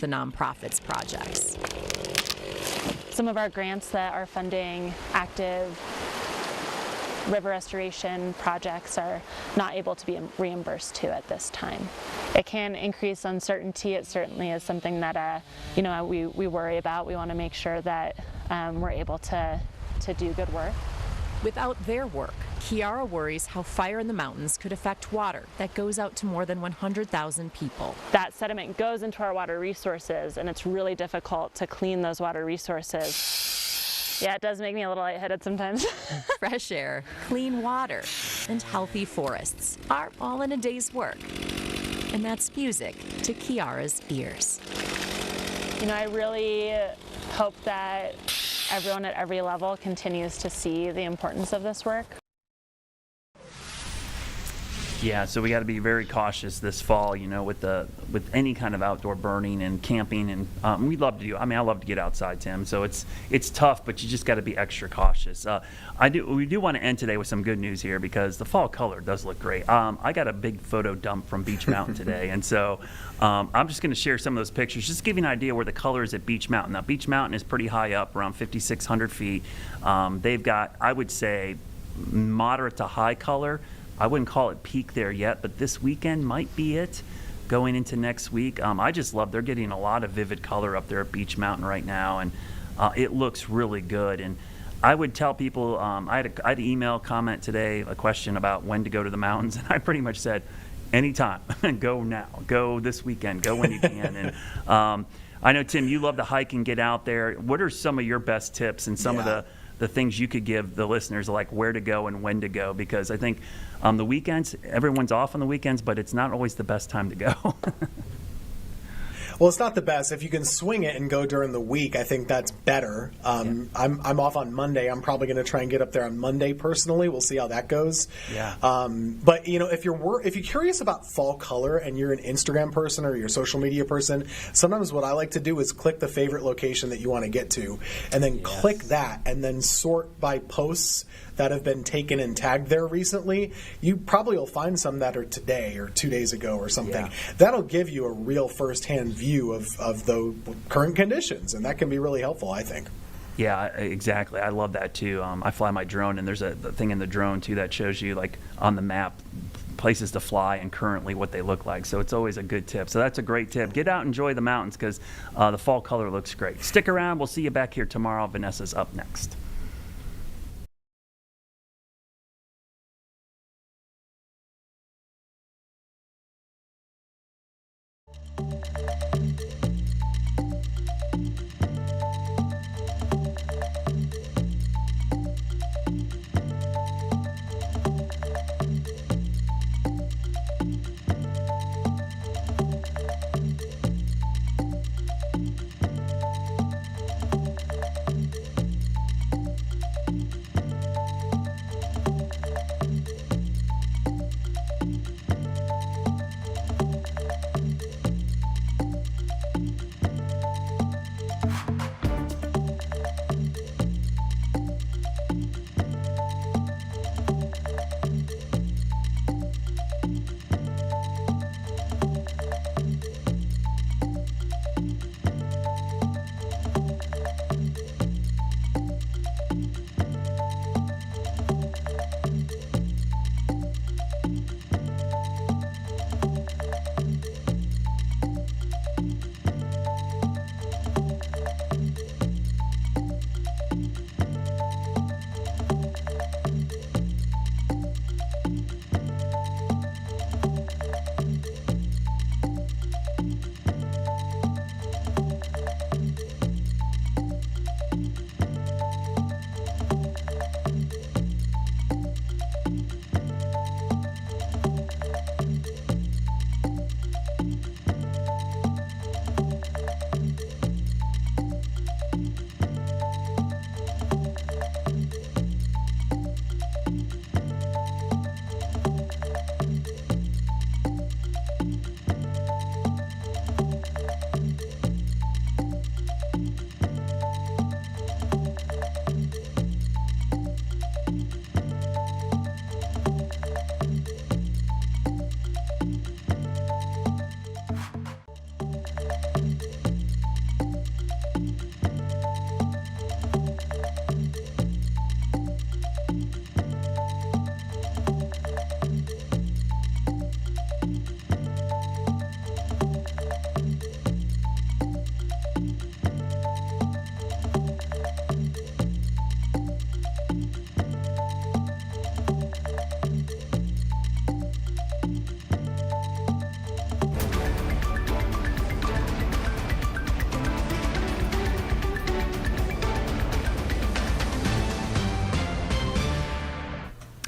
the nonprofit's projects. Some of our grants that are funding active river restoration projects are not able to be reimbursed to at this time. It can increase uncertainty. It certainly is something that we worry about. We want to make sure that we're able to do good work. Without their work, Kiara worries how fire in the mountains could affect water that goes out to more than 100,000 people. That sediment goes into our water resources, and it's really difficult to clean those water resources. Yeah, it does make me a little lightheaded sometimes. Fresh air, clean water, and healthy forests are all in a day's work. And that's music to Kiara's ears. I really hope that everyone at every level continues to see the importance of this work. Yeah, so we got to be very cautious this fall, with any kind of outdoor burning and camping, and we love to do. I love to get outside, Tim. So it's tough, but you just got to be extra cautious. We do want to end today with some good news here because the fall color does look great. I got a big photo dump from Beech Mountain today, and so I'm just going to share some of those pictures, just to give you an idea where the color is at Beech Mountain. Now, Beech Mountain is pretty high up, around 5,600 feet. They've got, I would say, moderate to high color. I wouldn't call it peak there yet, but this weekend might be it going into next week. I just love, they're getting a lot of vivid color up there at Beech Mountain right now, and it looks really good. And I would tell people, I had an email comment today, a question about when to go to the mountains, and I pretty much said, anytime, go now, go this weekend, go when you can. And I know, Tim, you love to hike and get out there. What are some of your best tips and some of the things you could give the listeners, like where to go and when to go? Because I think the weekends, everyone's off on the weekends, but it's not always the best time to go. Well, it's not the best. If you can swing it and go during the week, I think that's better. I'm off on Monday. I'm probably going to try and get up there on Monday personally. We'll see how that goes. Yeah. But if you're curious about fall color and you're an Instagram person or you're a social media person, sometimes what I like to do is click the favorite location that you want to get to, and then click that, and then sort by posts that have been taken and tagged there recently. You probably will find some that are today or 2 days ago or something. Yeah. That'll give you a real firsthand view of the current conditions, and that can be really helpful, I think. Yeah, exactly. I love that too. I fly my drone, and there's a thing in the drone too that shows you, like, on the map, places to fly and currently what they look like. So it's always a good tip. So that's a great tip. Get out and enjoy the mountains because the fall color looks great. Stick around. We'll see you back here tomorrow. Vanessa's up next.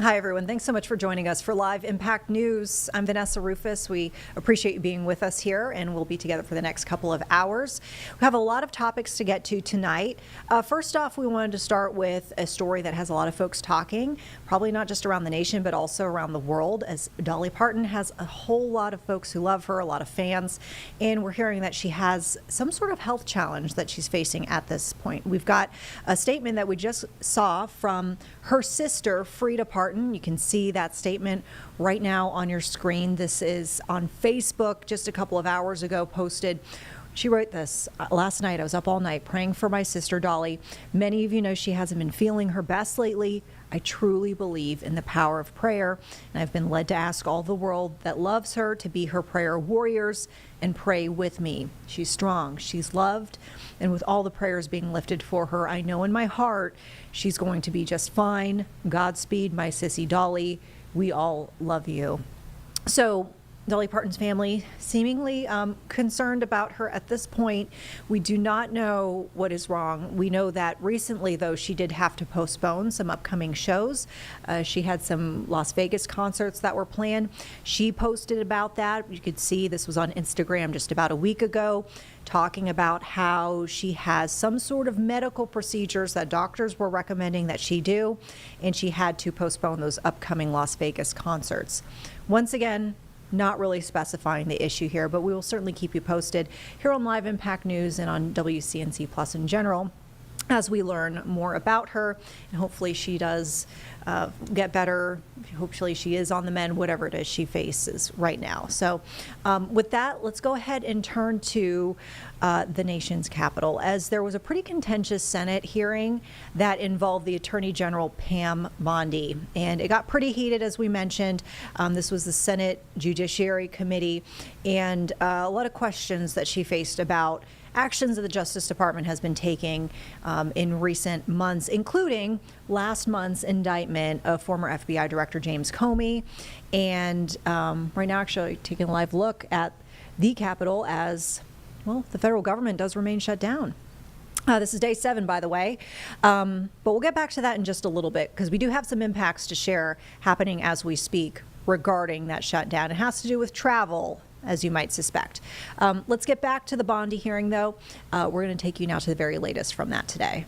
Hi, everyone. Thanks so much for joining us for Live Impact News. I'm Vanessa Rufus. We appreciate you being with us here, and we'll be together for the next couple of hours. We have a lot of topics to get to tonight. First off, we wanted to start with a story that has a lot of folks talking, probably not just around the nation, but also around the world, as Dolly Parton has a whole lot of folks who love her, a lot of fans, and we're hearing that she has some sort of health challenge that she's facing at this point. We've got a statement that we just saw from her sister, Frida Parton. You can see that statement right now on your screen. This is on Facebook just a couple of hours ago posted. She wrote this last night. I was up all night praying for my sister Dolly. Many of you know she hasn't been feeling her best lately. I truly believe in the power of prayer, and I've been led to ask all the world that loves her to be her prayer warriors and pray with me. She's strong, she's loved, and with all the prayers being lifted for her, I know in my heart she's going to be just fine. Godspeed, my sissy Dolly. We all love you. So Dolly Parton's family seemingly concerned about her at this point. We do not know what is wrong. We know that recently, though, she did have to postpone some upcoming shows. She had some Las Vegas concerts that were planned. She posted about that. You could see this was on Instagram just about a week ago, talking about how she has some sort of medical procedures that doctors were recommending that she do, and she had to postpone those upcoming Las Vegas concerts. Once again, not really specifying the issue here, but we will certainly keep you posted here on Live Impact News and on WCNC Plus in general as we learn more about her, and hopefully she does get better. Hopefully she is on the mend, whatever it is she faces right now. So with that, let's go ahead and turn to the nation's capital, as there was a pretty contentious Senate hearing that involved the Attorney General Pam Bondi, and it got pretty heated, as we mentioned. This was the Senate Judiciary Committee, and a lot of questions that she faced about actions that the Justice Department has been taking in recent months, including last month's indictment of former FBI Director James Comey. And right now, actually taking a live look at the Capitol as, well, the federal government does remain shut down. This is day 7, by the way, but we'll get back to that in just a little bit, because we do have some impacts to share happening as we speak regarding that shutdown. It has to do with travel, as you might suspect. Let's get back to the Bondi hearing, though. We're going to take you now to the very latest from that today.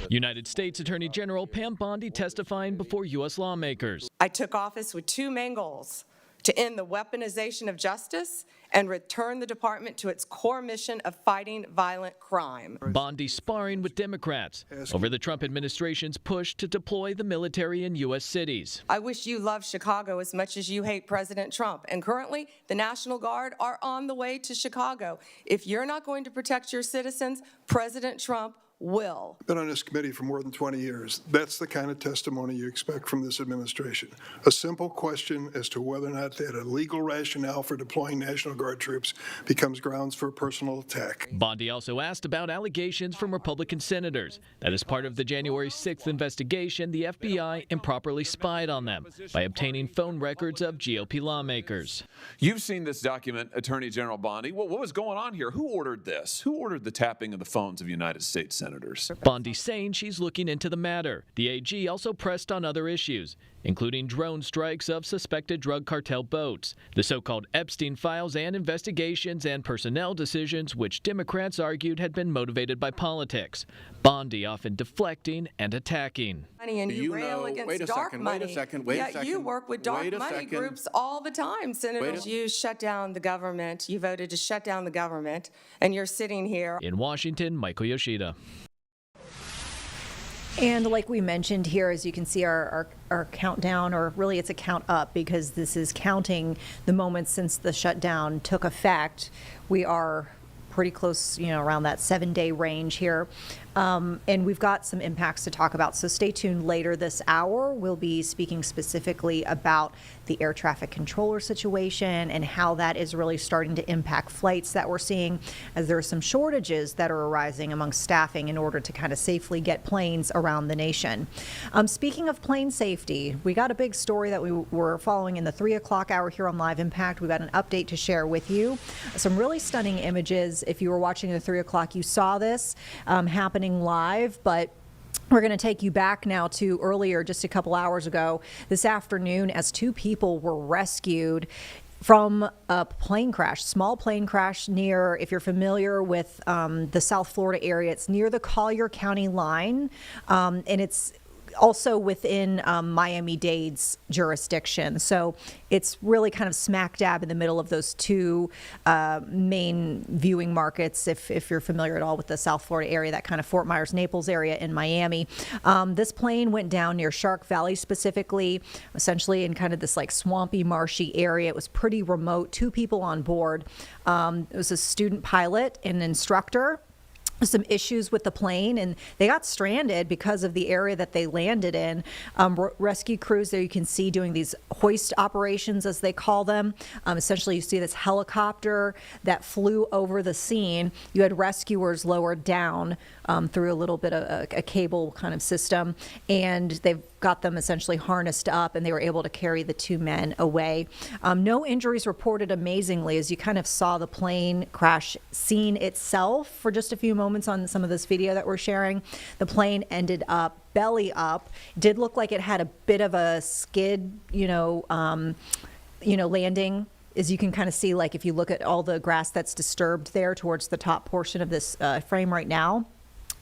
United States Attorney General Pam Bondi testifying before U.S. lawmakers. I took office with 2 main goals: to end the weaponization of justice and return the department to its core mission of fighting violent crime. Bondi sparring with Democrats over the Trump administration's push to deploy the military in U.S. cities. I wish you loved Chicago as much as you hate President Trump. And currently, the National Guard are on the way to Chicago. If you're not going to protect your citizens, President Trump will. I've been on this committee for more than 20 years. That's the kind of testimony you expect from this administration. A simple question as to whether or not they had a legal rationale for deploying National Guard troops becomes grounds for a personal attack. Bondi also asked about allegations from Republican senators that as part of the January 6th investigation, the FBI improperly spied on them by obtaining phone records of GOP lawmakers. You've seen this document, Attorney General Bondi. What was going on here? Who ordered this? Who ordered the tapping of the phones of United States senators? Bondi saying she's looking into the matter. The AG also pressed on other issues, including drone strikes of suspected drug cartel boats, the so-called Epstein files and investigations and personnel decisions which Democrats argued had been motivated by politics. Bondi often deflecting and attacking. And you rail against dark money. Wait a second. You work with dark money groups all the time, Senators. You shut down the government. You voted to shut down the government, and you're sitting here. In Washington, Michael Yoshida. And like we mentioned here, as you can see our countdown, or really it's a count up, because this is counting the moments since the shutdown took effect. We are pretty close, around that 7-day range here. And we've got some impacts to talk about. So stay tuned later this hour. We'll be speaking specifically about the air traffic controller situation and how that is really starting to impact flights that we're seeing, as there are some shortages that are arising among staffing in order to kind of safely get planes around the nation. Speaking of plane safety, we got a big story that we were following in the 3 o'clock hour here on Live Impact. We've got an update to share with you. Some really stunning images. If you were watching the 3 o'clock, you saw this happening live, but We're going to take you back now to earlier, just a couple hours ago this afternoon, as 2 people were rescued from a plane crash, small plane crash near, if you're familiar with the South Florida area, it's near the Collier County line, and it's also within Miami-Dade's jurisdiction. So it's really kind of smack dab in the middle of those 2 main viewing markets, if you're familiar at all with the South Florida area, that kind of Fort Myers, Naples area in Miami. This plane went down near Shark Valley specifically, essentially in kind of this like swampy, marshy area. It was pretty remote, 2 people on board. It was a student pilot and an instructor. Some issues with the plane, and they got stranded because of the area that they landed in. Rescue crews there you can see doing these hoist operations, as they call them. Essentially, you see this helicopter that flew over the scene. You had rescuers lowered down through a little bit of a cable kind of system, and they've got them essentially harnessed up, and they were able to carry the 2 men away. No injuries reported, amazingly, as you kind of saw the plane crash scene itself for just a few moments on some of this video that we're sharing. The plane ended up belly up. Did look like it had a bit of a skid, landing. As you can kind of see, like if you look at all the grass that's disturbed there towards the top portion of this frame right now,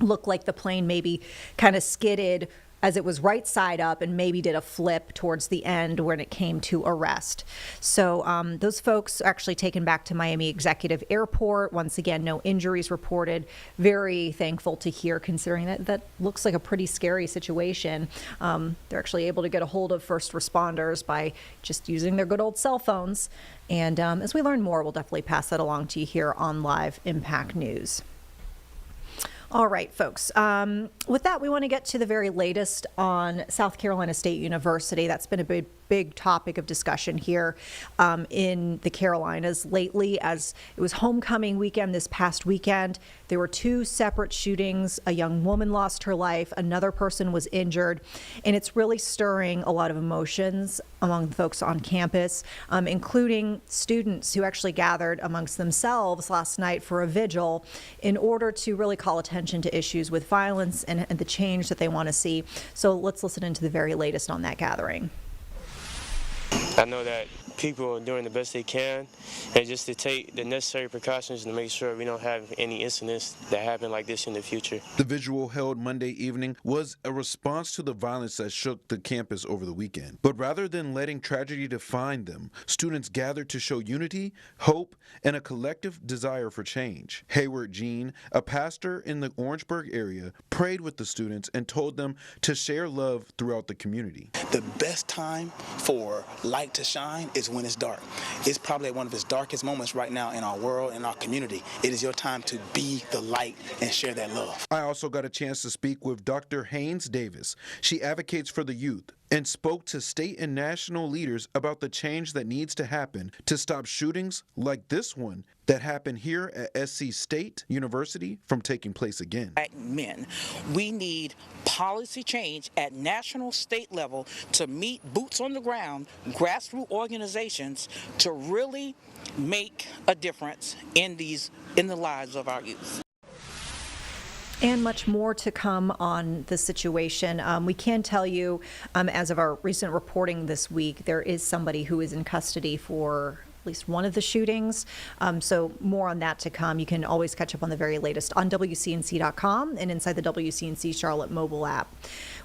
looked like the plane maybe kind of skidded as it was right side up and maybe did a flip towards the end when it came to arrest. So those folks are actually taken back to Miami Executive Airport. Once again, no injuries reported. Very thankful to hear, considering that looks like a pretty scary situation. They're actually able to get a hold of first responders by just using their good old cell phones. And as we learn more, we'll definitely pass that along to you here on Live Impact News. All right, folks. With that, we want to get to the very latest on South Carolina State University. That's been a big topic of discussion here in the Carolinas lately, as it was homecoming weekend this past weekend. There were 2 separate shootings. A young woman lost her life. Another person was injured. And it's really stirring a lot of emotions among the folks on campus, including students who actually gathered amongst themselves last night for a vigil in order to really call attention to issues with violence and the change that they want to see. So let's listen into the very latest on that gathering. I know that people are doing the best they can, and just to take the necessary precautions to make sure we don't have any incidents that happen like this in the future. The vigil held Monday evening was a response to the violence that shook the campus over the weekend. But rather than letting tragedy define them, students gathered to show unity, hope, and a collective desire for change. Hayward Jean, a pastor in the Orangeburg area, prayed with the students and told them to share love throughout the community. The best time for light to shine is when it's dark. It's probably one of its darkest moments right now in our world and our community. It is your time to be the light and share that love. I also got a chance to speak with Dr. Haynes Davis. She advocates for the youth and spoke to state and national leaders about the change that needs to happen to stop shootings like this one that happened here at SC State University from taking place again. Men, we need policy change at national, state level to meet boots on the ground, grassroots organizations to really make a difference in the lives of our youth. And much more to come on the situation. We can tell you, as of our recent reporting this week, there is somebody who is in custody for at least one of the shootings. So more on that to come. You can always catch up on the very latest on WCNC.com and inside the WCNC Charlotte mobile app.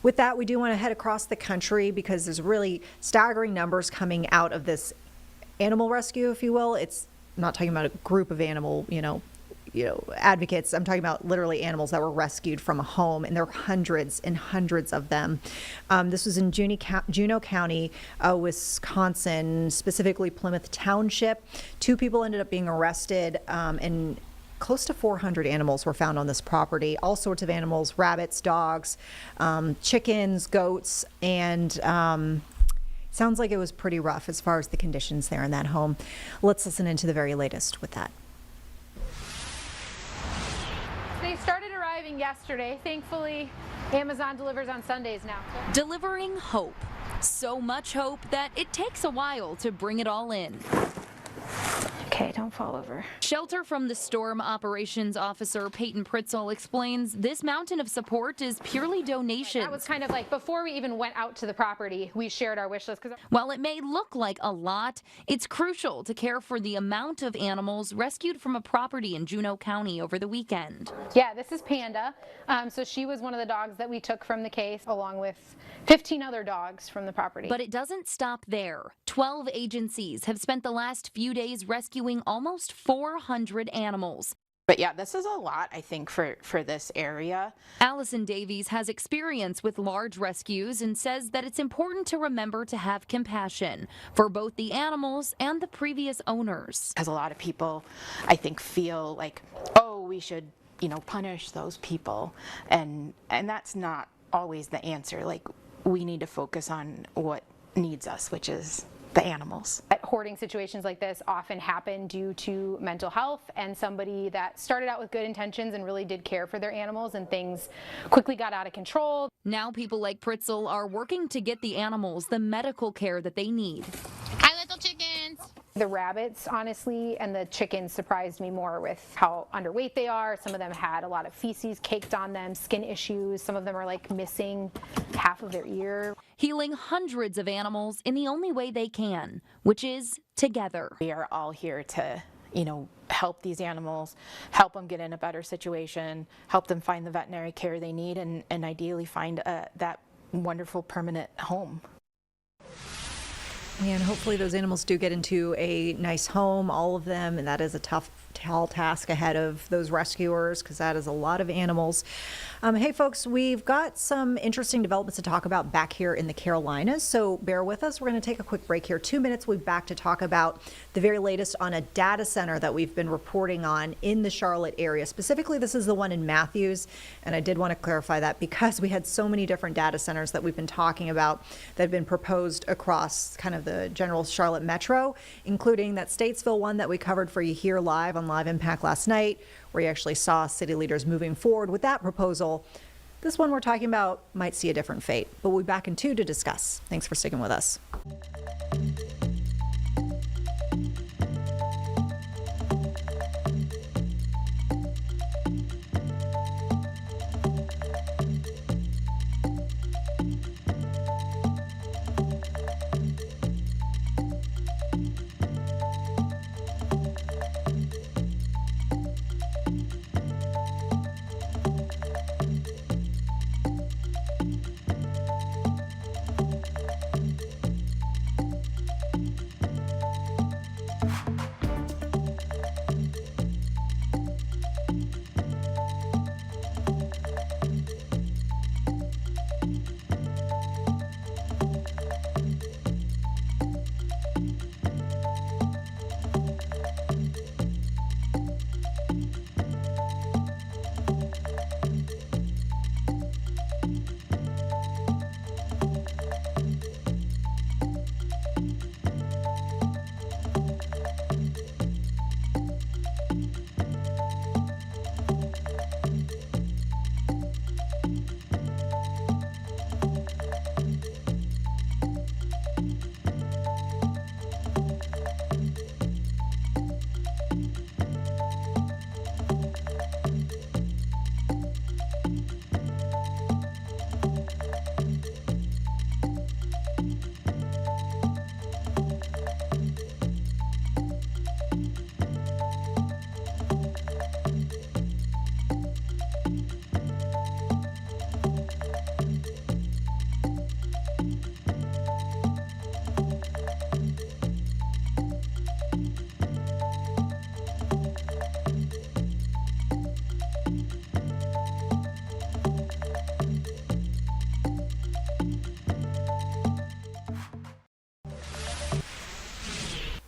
With that, we do want to head across the country because there's really staggering numbers coming out of this animal rescue, if you will. It's not talking about a group of animal, advocates. I'm talking about literally animals that were rescued from a home, and there were hundreds and hundreds of them. This was in Juneau County, Wisconsin, specifically Plymouth Township. 2 people ended up being arrested, and close to 400 animals were found on this property. All sorts of animals, rabbits, dogs, chickens, goats, and sounds like it was pretty rough as far as the conditions there in that home. Let's listen into the very latest with that. They started arriving yesterday. Thankfully, Amazon delivers on Sundays now. Delivering hope. So much hope that it takes a while to bring it all in. Okay, don't don't fall over. Shelter from the Storm Operations Officer Peyton Pritzel explains this mountain of support is purely donations. That was kind of like before we even went out to the property, we shared our wish list. While it may look like a lot, it's crucial to care for the amount of animals rescued from a property in Juneau County over the weekend. Yeah, this is Panda. So she was one of the dogs that we took from the case, along with 15 other dogs from the property. But it doesn't stop there. 12 agencies have spent the last few days rescuing almost 400 animals. But yeah, this is a lot, I think, for this area. Allison Davies has experience with large rescues and says that it's important to remember to have compassion for both the animals and the previous owners. Because a lot of people, I think, feel like, oh, we should, punish those people. And that's not always the answer. Like, we need to focus on what needs us, which is the animals. Hoarding situations like this often happen due to mental health and somebody that started out with good intentions and really did care for their animals, and things quickly got out of control. Now people like Pritzel are working to get the animals the medical care that they need. Hi, little chickens. The rabbits, honestly, and the chickens surprised me more with how underweight they are. Some of them had a lot of feces caked on them, skin issues. Some of them are like missing half of their ear. Healing hundreds of animals in the only way they can, which is together. We are all here to, help these animals, help them get in a better situation, help them find the veterinary care they need, and ideally find that wonderful permanent home. And hopefully those animals do get into a nice home, all of them, and that is a tall task ahead of those rescuers, because that is a lot of animals. Hey folks, we've got some interesting developments to talk about back here in the Carolinas, so bear with us. We're going to take a quick break here. 2 minutes, we'll be back to talk about the very latest on a data center that we've been reporting on in the Charlotte area. Specifically, this is the one in Matthews, and I did want to clarify that because we had so many different data centers that we've been talking about that have been proposed across kind of the general Charlotte metro, including that Statesville one that we covered for you here live on Live Impact last night, where you actually saw city leaders moving forward with that proposal. This one we're talking about might see a different fate, but we'll be back in 2 to discuss. Thanks for sticking with us.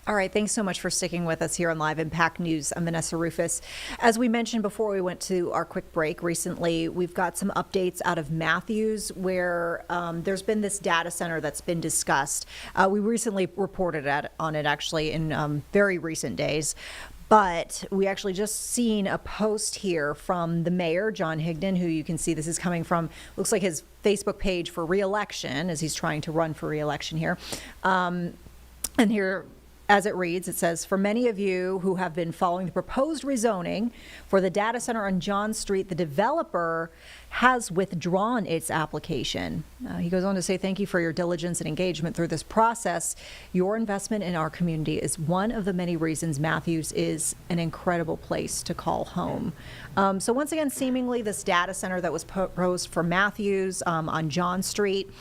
All right, thanks so much for sticking with us here on Live Impact News. I'm Vanessa Rufus. As we mentioned before we went to our quick break recently, we've got some updates out of Matthews where there's been this data center that's been discussed. We recently reported on it actually in very recent days. But we actually just seen a post here from the mayor, John Higdon, who you can see this is coming from, looks like his Facebook page for re-election as he's trying to run for re-election here. And here as it reads, it says, for many of you who have been following the proposed rezoning for the data center on John Street, the developer has withdrawn its application. He goes on to say, thank you for your diligence and engagement through this process. Your investment in our community is one of the many reasons Matthews is an incredible place to call home. So once again, seemingly this data center that was proposed for Matthews on John Street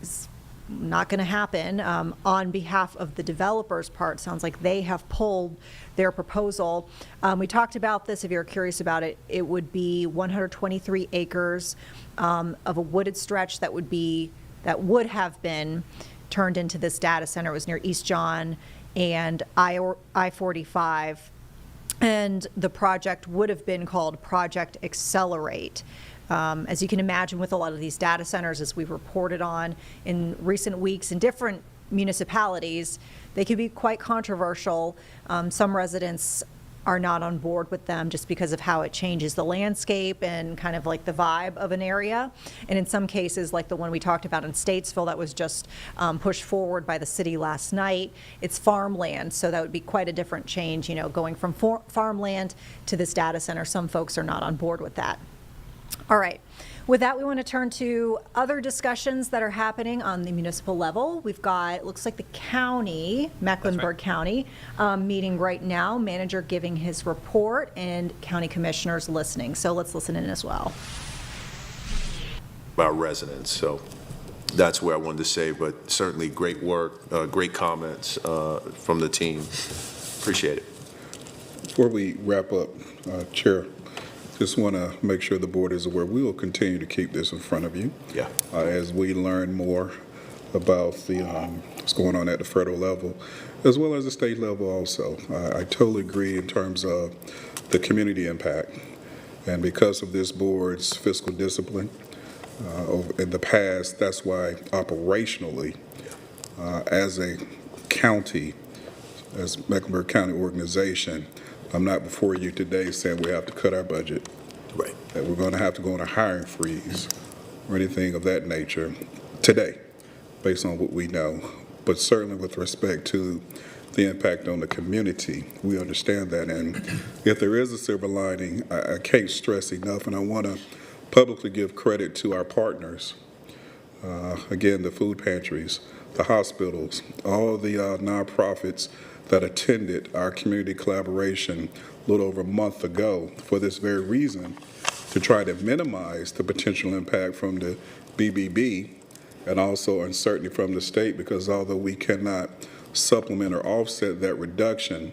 is not going to happen. On behalf of the developer's part, sounds like they have pulled their proposal. We talked about this. If you're curious about it, it would be 123 acres of a wooded stretch that would have been turned into this data center. It was near East John and I-45, and the project would have been called Project Accelerate. As you can imagine, with a lot of these data centers, as we've reported on in recent weeks in different municipalities, they can be quite controversial. Some residents are not on board with them just because of how it changes the landscape and kind of like the vibe of an area. And in some cases, like the one we talked about in Statesville that was just pushed forward by the city last night, it's farmland, so that would be quite a different change, going from farmland to this data center. Some folks are not on board with that. All right. With that, we want to turn to other discussions that are happening on the municipal level. We've got, looks like the county, Mecklenburg County, meeting right now, manager giving his report and county commissioners listening. So let's listen in as well. Our residents. So that's where I wanted to say, but certainly great work, great comments from the team. Appreciate it. Before we wrap up, Chair, just want to make sure the board is aware we will continue to keep this in front of you. Yeah. As we learn more about what's going on at the federal level, as well as the state level also. I totally agree in terms of the community impact. And because of this board's fiscal discipline in the past, that's why operationally, as a county, as Mecklenburg County organization, I'm not before you today saying we have to cut our budget, right? That we're going to have to go on a hiring freeze or anything of that nature today, based on what we know. But certainly with respect to the impact on the community, we understand that. And if there is a silver lining, I can't stress enough, and I want to publicly give credit to our partners. Again, the food pantries, the hospitals, all the nonprofits that attended our community collaboration a little over a month ago for this very reason, to try to minimize the potential impact from the BBB and also uncertainty from the state, because although we cannot supplement or offset that reduction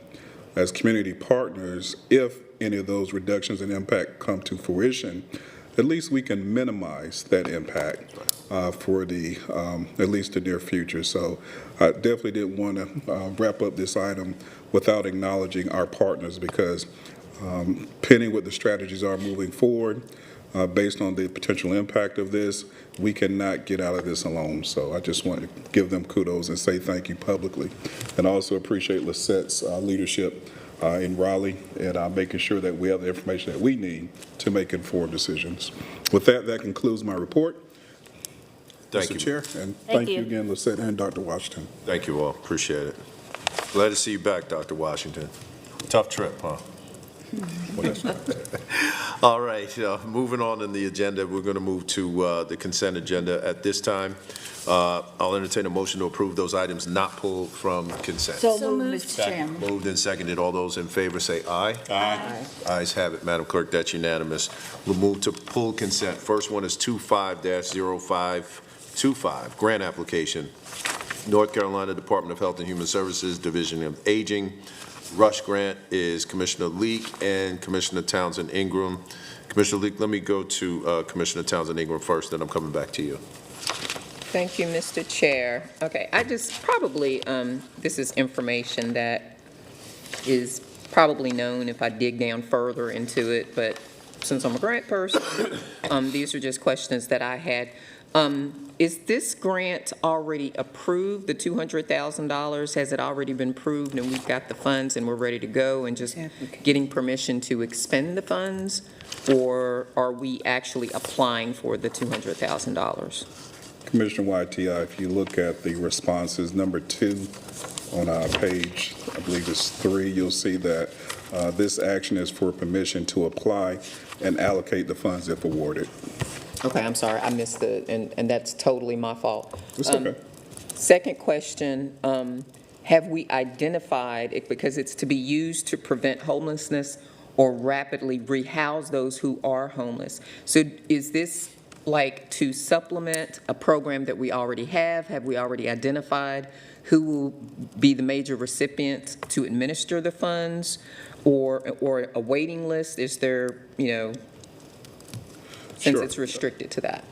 as community partners, if any of those reductions in impact come to fruition, at least we can minimize that impact for the at least the near future. So I definitely didn't want to wrap up this item without acknowledging our partners, because pending what the strategies are moving forward, based on the potential impact of this, we cannot get out of this alone. So I just want to give them kudos and say thank you publicly, and also appreciate Lisette's leadership in Raleigh and making sure that we have the information that we need to make informed decisions. With that, that concludes my report. Thank you, Mr. Chair, and thank you again, Lisette and Dr. Washington. Thank you all. Appreciate it. Glad to see you back, Dr. Washington. Tough trip, huh? All right, moving on in the agenda, we're going to move to the consent agenda at this time. I'll entertain a motion to approve those items not pulled from consent. So moved, Mr. Chairman. Moved and seconded. All those in favor say aye. Aye. Ayes have it, Madam Clerk. That's unanimous. We'll move to pull consent. First one is 25-0525, grant application, North Carolina Department of Health and Human Services, Division of Aging. Rush grant is Commissioner Leek and Commissioner Townsend Ingram. Commissioner Leek, let me go to Commissioner Townsend Ingram first, then I'm coming back to you. Thank you, Mr. Chair. Okay, I just probably, this is information that is probably known if I dig down further into it, but since I'm a grant person, these are just questions that I had. Is this grant already approved, the $200,000? Has it already been approved and we've got the funds and we're ready to go and just getting permission to expend the funds? Or are we actually applying for the $200,000? Commissioner YTI, if you look at the responses, number 2 on our page, I believe it's 3, you'll see that this action is for permission to apply and allocate the funds if awarded. Okay, I'm sorry, I missed and that's totally my fault. It's okay. Second question, have we identified it, because it's to be used to prevent homelessness or rapidly rehouse those who are homeless? So is this like to supplement a program that we already have? Have we already identified who will be the major recipients to administer the funds, or a waiting list? Is there, since Sure. it's restricted to that?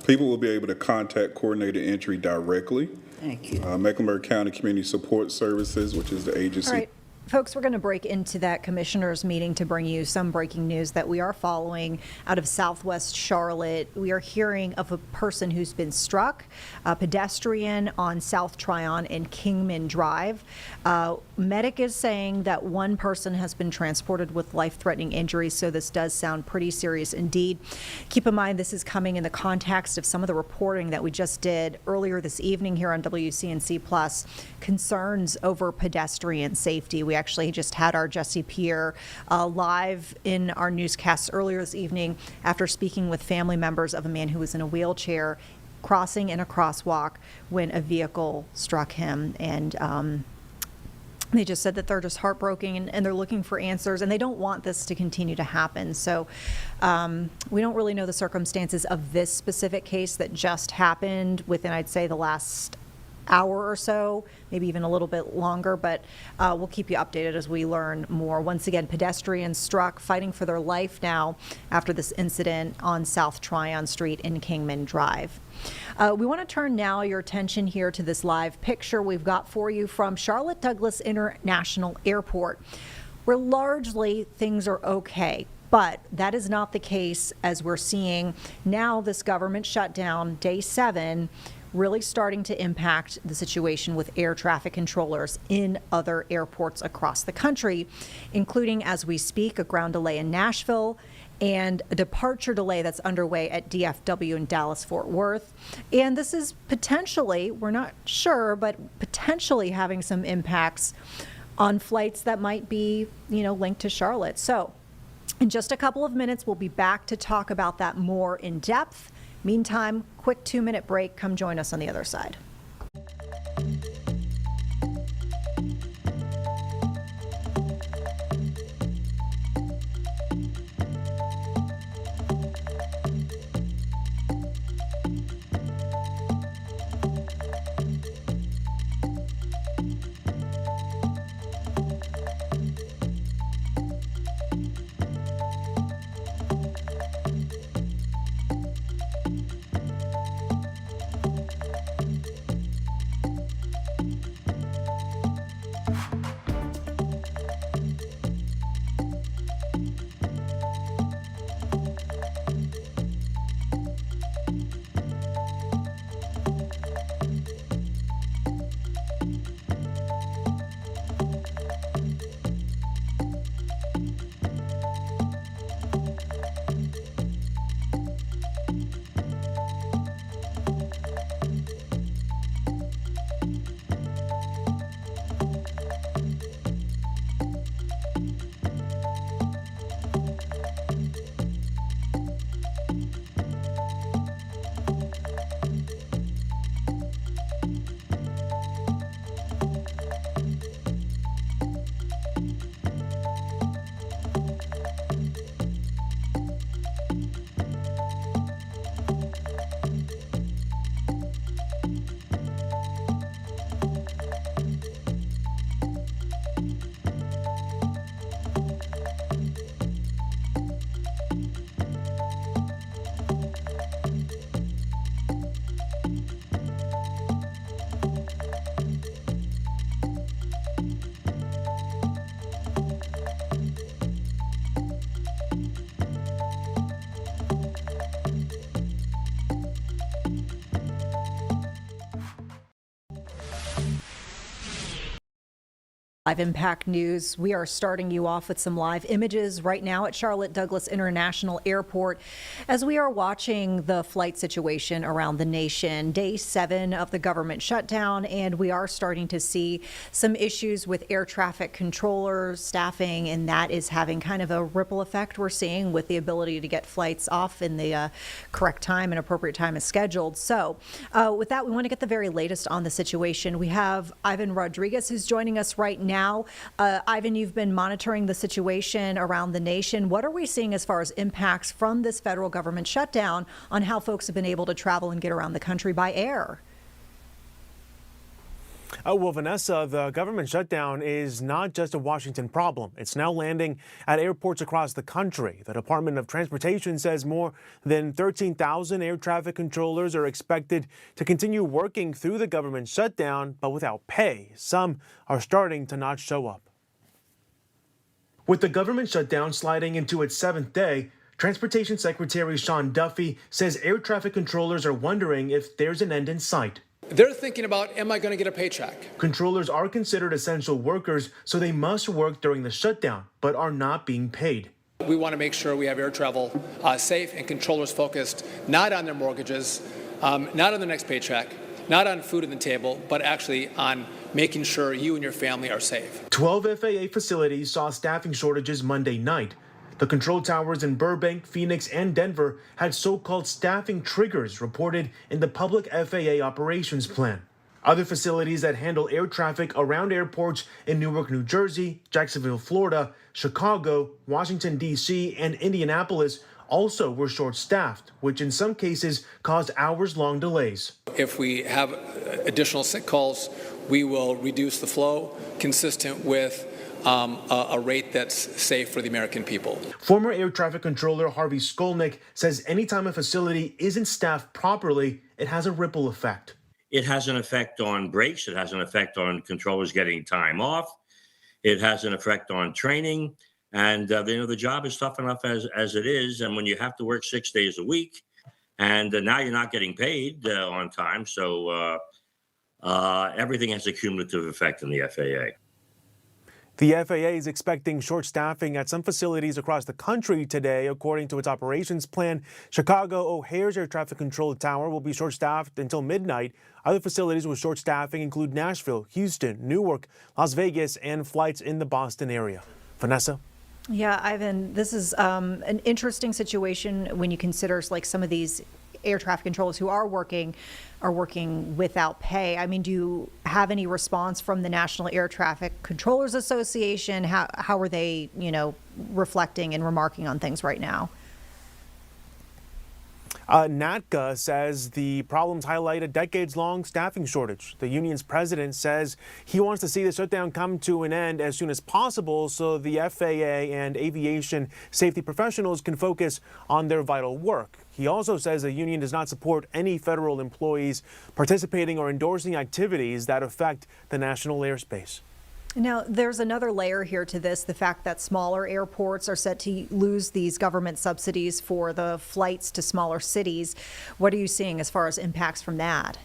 People will be able to contact coordinated entry directly. Thank you. Mecklenburg County Community Support Services, which is the agency. All right. Folks, we're going to break into that commissioners meeting to bring you some breaking news that we are following out of Southwest Charlotte. We are hearing of a person who's been struck, a pedestrian on South Tryon and Kingman Drive. Medic is saying that one person has been transported with life-threatening injuries, so this does sound pretty serious indeed. Keep in mind, this is coming in the context of some of the reporting that we just did earlier this evening here on WCNC Plus, concerns over pedestrian safety. We actually just had our Jesse Pierre live in our newscasts earlier this evening after speaking with family members of a man who was in a wheelchair crossing in a crosswalk when a vehicle struck him. And they just said that they're just heartbroken and they're looking for answers, and they don't want this to continue to happen. So we don't really know the circumstances of this specific case that just happened within, I'd say, the last hour or so, maybe even a little bit longer, but we'll keep you updated as we learn more. Once again, pedestrians struck, fighting for their life now after this incident on South Tryon Street in Kingman Drive. We want to turn now your attention here to this live picture we've got for you from Charlotte Douglas International Airport, where largely things are okay. But that is not the case, as we're seeing now this government shutdown, day 7, really starting to impact the situation with air traffic controllers in other airports across the country, including, as we speak, a ground delay in Nashville and a departure delay that's underway at DFW in Dallas-Fort Worth. And this is potentially, we're not sure, but potentially having some impacts on flights that might be, linked to Charlotte. So in just a couple of minutes, we'll be back to talk about that more in depth. Meantime, quick 2-minute break. Come join us on the other side. Live Impact News. We are starting you off with some live images right now at Charlotte Douglas International Airport as we are watching the flight situation around the nation. Day 7 of the government shutdown, and we are starting to see some issues with air traffic controllers, staffing, and that is having kind of a ripple effect we're seeing with the ability to get flights off in the correct time and appropriate time as scheduled. So with that, we want to get the very latest on the situation. We have Ivan Rodriguez who's joining us right now. Ivan, you've been monitoring the situation around the nation. What are we seeing as far as impacts from this federal government shutdown on how folks have been able to travel and get around the country by air? Well, Vanessa, the government shutdown is not just a Washington problem. It's now landing at airports across the country. The Department of Transportation says more than 13,000 air traffic controllers are expected to continue working through the government shutdown, but without pay. Some are starting to not show up. With the government shutdown sliding into its 7th day, Transportation Secretary Sean Duffy says air traffic controllers are wondering if there's an end in sight. They're thinking about, am I going to get a paycheck? Controllers are considered essential workers, so they must work during the shutdown, but are not being paid. We want to make sure we have air travel safe and controllers focused not on their mortgages, not on the next paycheck, not on food on the table, but actually on making sure you and your family are safe. 12 FAA facilities saw staffing shortages Monday night. The control towers in Burbank, Phoenix, and Denver had so-called staffing triggers reported in the public FAA operations plan. Other facilities that handle air traffic around airports in Newark, New Jersey, Jacksonville, Florida, Chicago, Washington, D.C., and Indianapolis also were short-staffed, which in some cases caused hours-long delays. If we have additional sick calls, we will reduce the flow consistent with a rate that's safe for the American people. Former air traffic controller Harvey Skolnick says anytime a facility isn't staffed properly, it has a ripple effect. It has an effect on breaks. It has an effect on controllers getting time off. It has an effect on training. And the job is tough enough as it is. And when you have to work 6 days a week, and now you're not getting paid on time, so everything has a cumulative effect on the FAA. The FAA is expecting short staffing at some facilities across the country today, according to its operations plan. Chicago O'Hare's air traffic control tower will be short staffed until midnight. Other facilities with short staffing include Nashville, Houston, Newark, Las Vegas, and flights in the Boston area. Vanessa? Yeah, Ivan, this is an interesting situation when you consider like some of these air traffic controllers who are working without pay. I mean, do you have any response from the National Air Traffic Controllers Association? How are they, reflecting and remarking on things right now? NATCA says the problems highlight a decades-long staffing shortage. The union's president says he wants to see the shutdown come to an end as soon as possible so the FAA and aviation safety professionals can focus on their vital work. He also says the union does not support any federal employees participating or endorsing activities that affect the national airspace. Now, there's another layer here to this, the fact that smaller airports are set to lose these government subsidies for the flights to smaller cities. What are you seeing as far as impacts from that?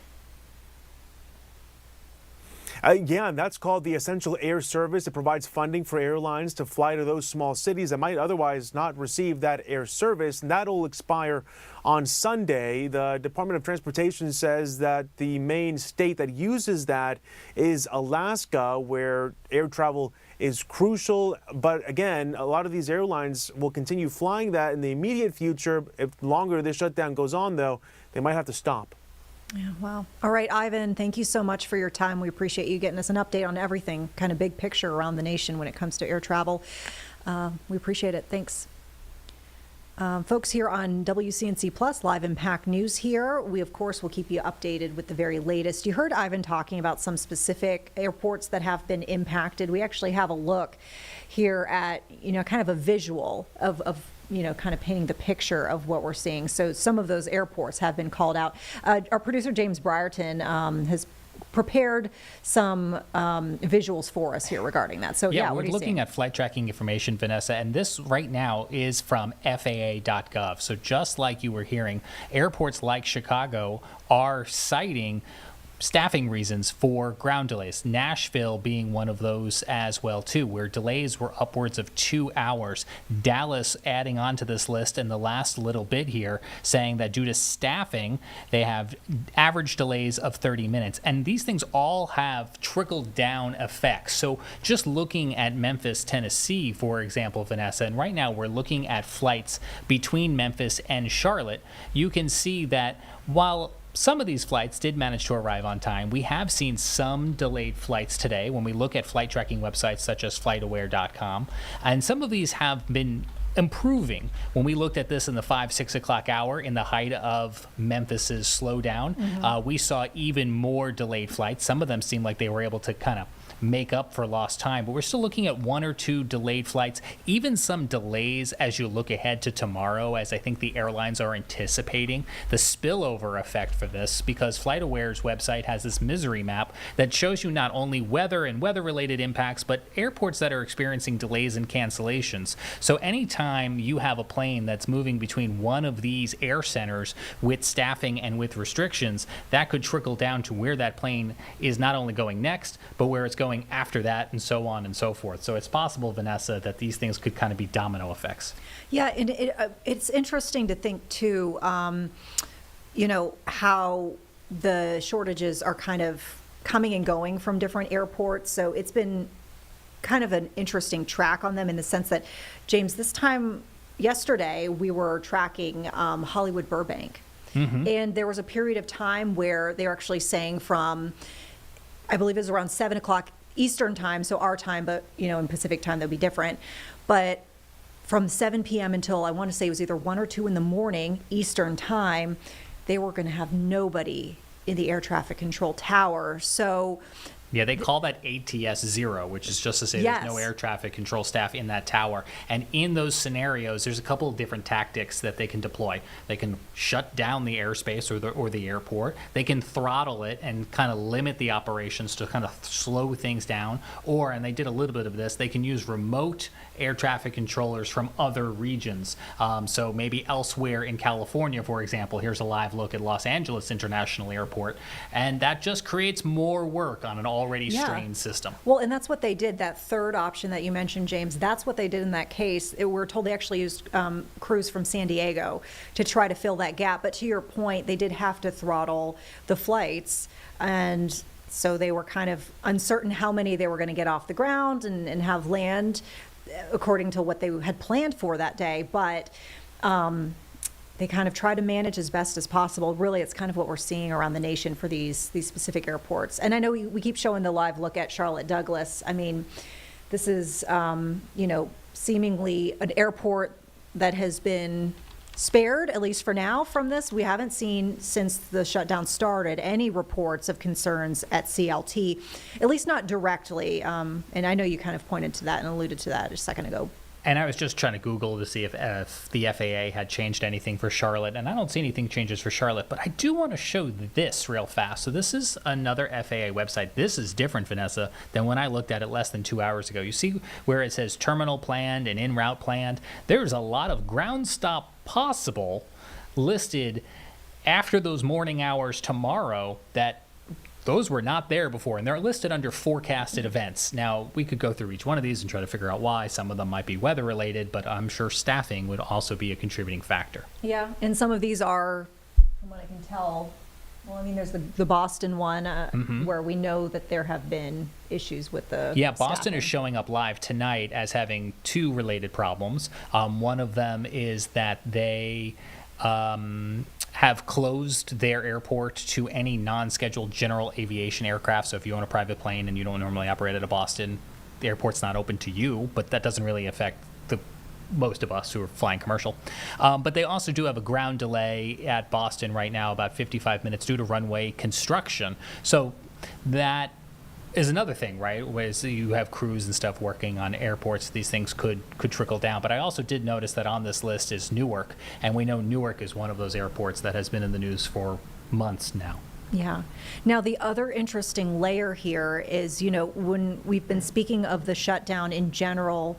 Yeah, that's called the Essential Air Service. It provides funding for airlines to fly to those small cities that might otherwise not receive that air service, and that'll expire on Sunday. The Department of Transportation says that the main state that uses that is Alaska, where air travel is crucial. But again, a lot of these airlines will continue flying that in the immediate future. If longer this shutdown goes on, though, they might have to stop. Yeah, wow. All right, Ivan, thank you so much for your time. We appreciate you getting us an update on everything, kind of big picture around the nation when it comes to air travel. We appreciate it. Thanks. Folks, here on WCNC Plus, Live Impact News here. We, of course, will keep you updated with the very latest. You heard Ivan talking about some specific airports that have been impacted. We actually have a look here at, kind of a visual of kind of painting the picture of what we're seeing. So some of those airports have been called out. Our producer, James Brierton, has prepared some visuals for us here regarding that. So yeah, what we're are you looking seeing? at flight tracking information, Vanessa, and this right now is from FAA.gov. So just like you were hearing, airports like Chicago are citing staffing reasons for ground delays. Nashville being one of those as well too, where delays were upwards of 2 hours. Dallas adding on to this list in the last little bit here, saying that due to staffing, they have average delays of 30 minutes. And these things all have trickled down effects. So just looking at Memphis, Tennessee, for example, Vanessa, and right now we're looking at flights between Memphis and Charlotte, you can see that while some of these flights did manage to arrive on time, we have seen some delayed flights today when we look at flight tracking websites such as FlightAware.com. And some of these have been improving. When we looked at this in the 5-6 o'clock hour in the height of Memphis's slowdown, we saw even more delayed flights. Some of them seemed like they were able to kind of make up for lost time, but we're still looking at 1 or 2 delayed flights, even some delays as you look ahead to tomorrow, as I think the airlines are anticipating the spillover effect for this, because FlightAware's website has this misery map that shows you not only weather and weather-related impacts, but airports that are experiencing delays and cancellations. So anytime you have a plane that's moving between one of these air centers with staffing and with restrictions, that could trickle down to where that plane is not only going next, but where it's going after that, and so on and so forth. So it's possible, Vanessa, that these things could kind of be domino effects. Yeah, and it's interesting to think too, you know, how the shortages are kind of coming and going from different airports. So it's been kind of an interesting track on them in the sense that, James, this time yesterday we were tracking Hollywood Burbank. And there was a period of time where they were actually saying from, I believe it was around 7 o'clock Eastern time, so our time, but you know, in Pacific time that'll be different. But from 7 p.m. until I want to say it was either 1 or 2 in the morning Eastern time, they were going to have nobody in the air traffic control tower. So yeah, they call that ATS 0, which is just to say there's no air traffic control staff in that tower. And in those scenarios, there's a couple of different tactics that they can deploy. They can shut down the airspace or the airport. They can throttle it and kind of limit the operations to kind of slow things down. Or, and they did a little bit of this, they can use remote air traffic controllers from other regions. So maybe elsewhere in California, for example, here's a live look at Los Angeles International Airport. And that just creates more work on an already strained system. Well, and that's what they did, that third option that you mentioned, James, that's what they did in that case. We're told they actually used crews from San Diego to try to fill that gap. But to your point, they did have to throttle the flights. And so they were kind of uncertain how many they were going to get off the ground and have land according to what they had planned for that day. But they kind of try to manage as best as possible. Really, it's kind of what we're seeing around the nation for these specific airports. And I know we keep showing the live look at Charlotte Douglas. I mean, this is, you know, seemingly an airport that has been spared, at least for now, from this. We haven't seen, since the shutdown started, any reports of concerns at CLT, at least not directly. And I know you kind of pointed to that and alluded to that a second ago. And I was just trying to Google to see if the FAA had changed anything for Charlotte, and I don't see anything changes for Charlotte, but I do want to show this real fast. So this is another FAA website. This is different, Vanessa, than when I looked at it less than 2 hours ago. You see where it says terminal planned and en route planned? There's a lot of ground stop possible listed after those morning hours tomorrow that those were not there before, and they're listed under forecasted events. Now, we could go through each one of these and try to figure out why. Some of them might be weather related, but I'm sure staffing would also be a contributing factor. Yeah, and some of these are, from what I can tell, well, I mean, there's the Boston one where we know that there have been issues with the Boston staffing. is showing up live tonight as having 2 related problems. One of them is that they have closed their airport to any non-scheduled general aviation aircraft. So if you own a private plane and you don't normally operate out of Boston, the airport's not open to you, but that doesn't really affect most of us who are flying commercial. But they also do have a ground delay at Boston right now, about 55 minutes due to runway construction. So that is another thing, right? Whereas you have crews and stuff working on airports, these things could trickle down. But I also did notice that on this list is Newark, and we know Newark is one of those airports that has been in the news for months now. Yeah. Now, the other interesting layer here is, when we've been speaking of the shutdown in general,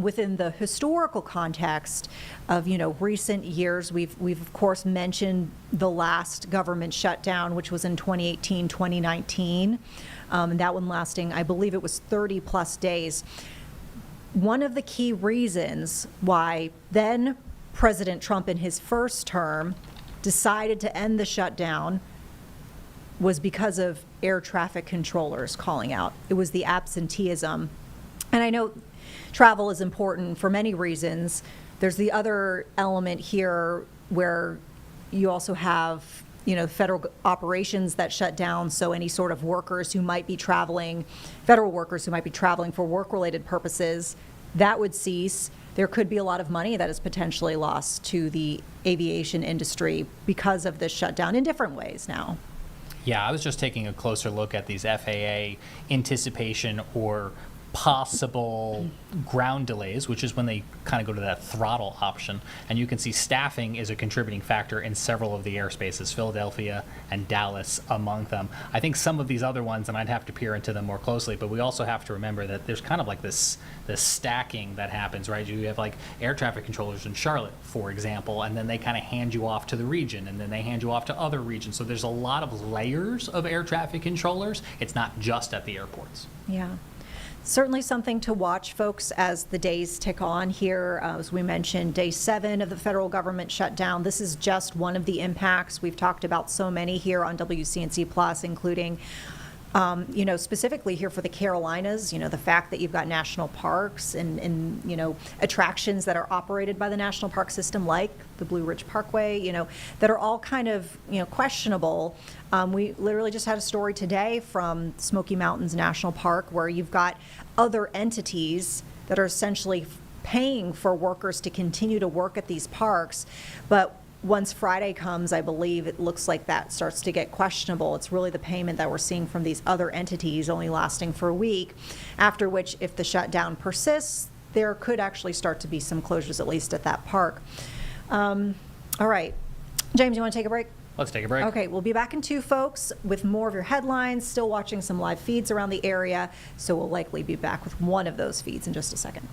within the historical context of, recent years, we've of course mentioned the last government shutdown, which was in 2018, 2019, and that one lasting, I believe it was 30 plus days. One of the key reasons why then President Trump in his first term decided to end the shutdown was because of air traffic controllers calling out. It was the absenteeism. And I know travel is important for many reasons. There's the other element here where you also have, federal operations that shut down. So any sort of workers who might be traveling, federal workers who might be traveling for work-related purposes, that would cease. There could be a lot of money that is potentially lost to the aviation industry because of this shutdown in different ways now. Yeah, I was just taking a closer look at these FAA anticipation or possible ground delays, which is when they kind of go to that throttle option. And you can see staffing is a contributing factor in several of the airspaces, Philadelphia and Dallas among them. I think some of these other ones, and I'd have to peer into them more closely, but we also have to remember that there's kind of like this stacking that happens, right? You have like air traffic controllers in Charlotte, for example, and then they kind of hand you off to the region, and then they hand you off to other regions. So there's a lot of layers of air traffic controllers. It's not just at the airports. Yeah. Certainly something to watch, folks, as the days tick on here. As we mentioned, day 7 of the federal government shutdown. This is just one of the impacts. We've talked about so many here on WCNC Plus, including, specifically here for the Carolinas, the fact that you've got national parks and attractions that are operated by the national park system, like the Blue Ridge Parkway, that are all kind of, questionable. We literally just had a story today from Smoky Mountains National Park where you've got other entities that are essentially paying for workers to continue to work at these parks. But once Friday comes, I believe it looks like that starts to get questionable. It's really the payment that we're seeing from these other entities only lasting for a week, after which, if the shutdown persists, there could actually start to be some closures, at least at that park. All right. James, you want to take a break? Let's take a break. Okay, we'll be back in 2, folks, with more of your headlines, still watching some live feeds around the area, so we'll likely be back with one of those feeds in just a second.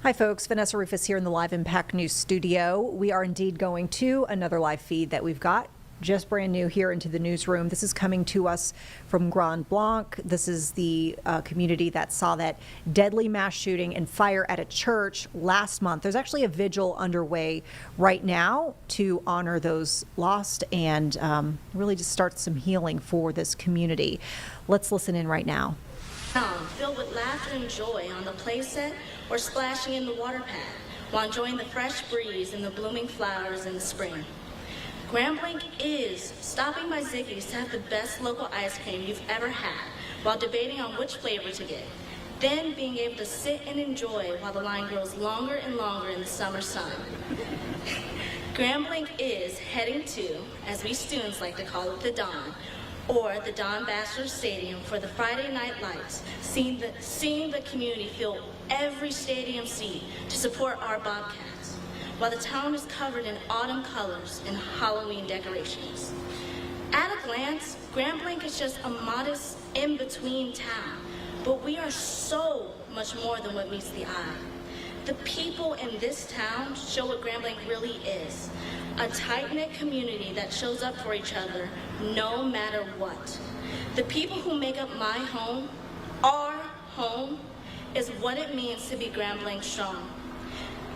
Hi, folks. Vanessa Rufus here in the Live Impact News studio. We are indeed going to another live feed that we've got just brand new here into the newsroom. This is coming to us from Grand Blanc. This is the community that saw that deadly mass shooting and fire at a church last month. There's actually a vigil underway right now to honor those lost and really just start some healing for this community. Let's listen in right now. Filled with laughter and joy on the play set or splashing in the water pad while enjoying the fresh breeze and the blooming flowers in the spring. Grand Blanc is stopping by Ziggy's to have the best local ice cream you've ever had while debating on which flavor to get, then being able to sit and enjoy while the line grows longer and longer in the summer sun. Grand Blanc is heading to, as we students like to call it, the Dawn, or the Don Bachelor Stadium for the Friday Night Lights, seeing the community fill every stadium seat to support our Bobcats, while the town is covered in autumn colors and Halloween decorations. At a glance, Grand Blanc is just a modest in-between town, but we are so much more than what meets the eye. The people in this town show what Grand Blanc really is. A tight-knit community that shows up for each other no matter what. The people who make up my home, our home, is what it means to be Grand Blanc strong.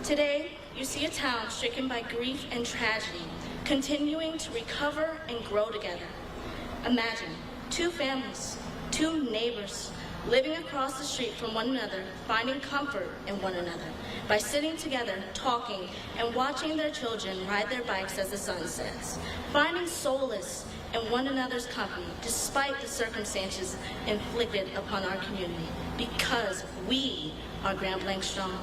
Today, you see a town stricken by grief and tragedy, continuing to recover and grow together. Imagine 2 families, 2 neighbors, living across the street from one another, finding comfort in one another by sitting together, talking, and watching their children ride their bikes as the sun sets, finding solace in one another's company despite the circumstances inflicted upon our community, because we are Grand Blanc strong.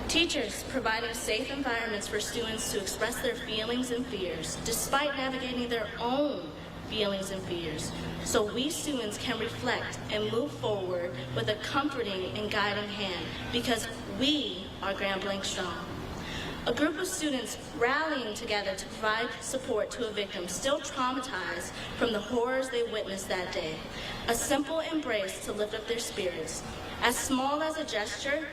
Teachers providing safe environments for students to express their feelings and fears despite navigating their own feelings and fears, so we students can reflect and move forward with a comforting and guiding hand, because we are Grand Blanc strong. A group of students rallying together to provide support to a victim still traumatized from the horrors they witnessed that day. A simple embrace to lift up their spirits. As small as a gesture,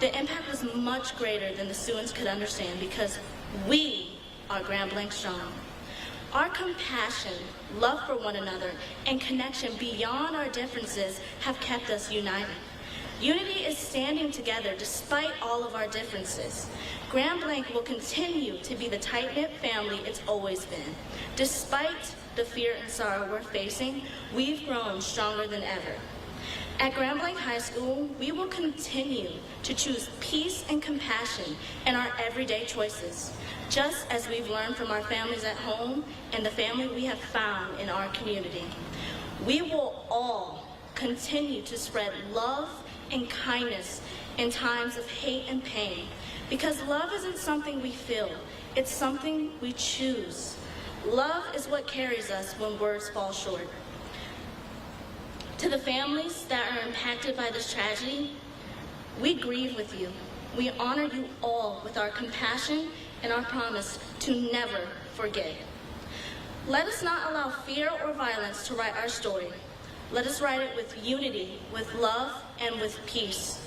the impact was much greater than the students could understand, because we are Grand Blanc strong. Our compassion, love for one another, and connection beyond our differences have kept us united. Unity is standing together despite all of our differences. Grand Blanc will continue to be the tight-knit family it's always been. Despite the fear and sorrow we're facing, we've grown stronger than ever. At Grand Blanc High School, we will continue to choose peace and compassion in our everyday choices, just as we've learned from our families at home and the family we have found in our community. We will all continue to spread love and kindness in times of hate and pain, because love isn't something we feel, it's something we choose. Love is what carries us when words fall short. To the families that are impacted by this tragedy, we grieve with you. We honor you all with our compassion and our promise to never forget. Let us not allow fear or violence to write our story. Let us write it with unity, with love, and with peace.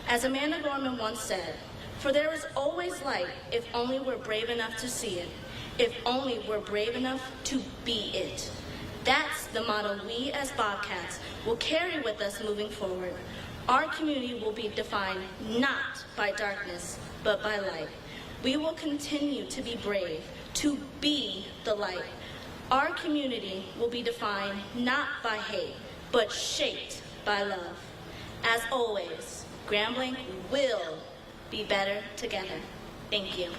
As Amanda Gorman once said, "For there is always light if only we're brave enough to see it, if only we're brave enough to be it." That's the motto we as Bobcats will carry with us moving forward. Our community will be defined not by darkness, but by light. We will continue to be brave, to be the light. Our community will be defined not by hate, but shaped by love. As always, Grand Blanc will be better together. Thank you.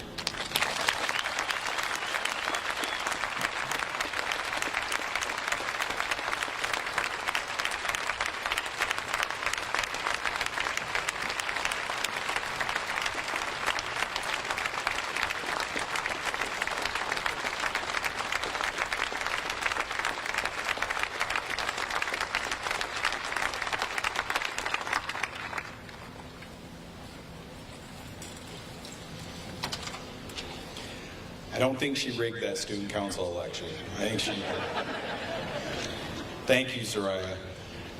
I don't think she rigged that student council election. I think she... Thank you, Soraya.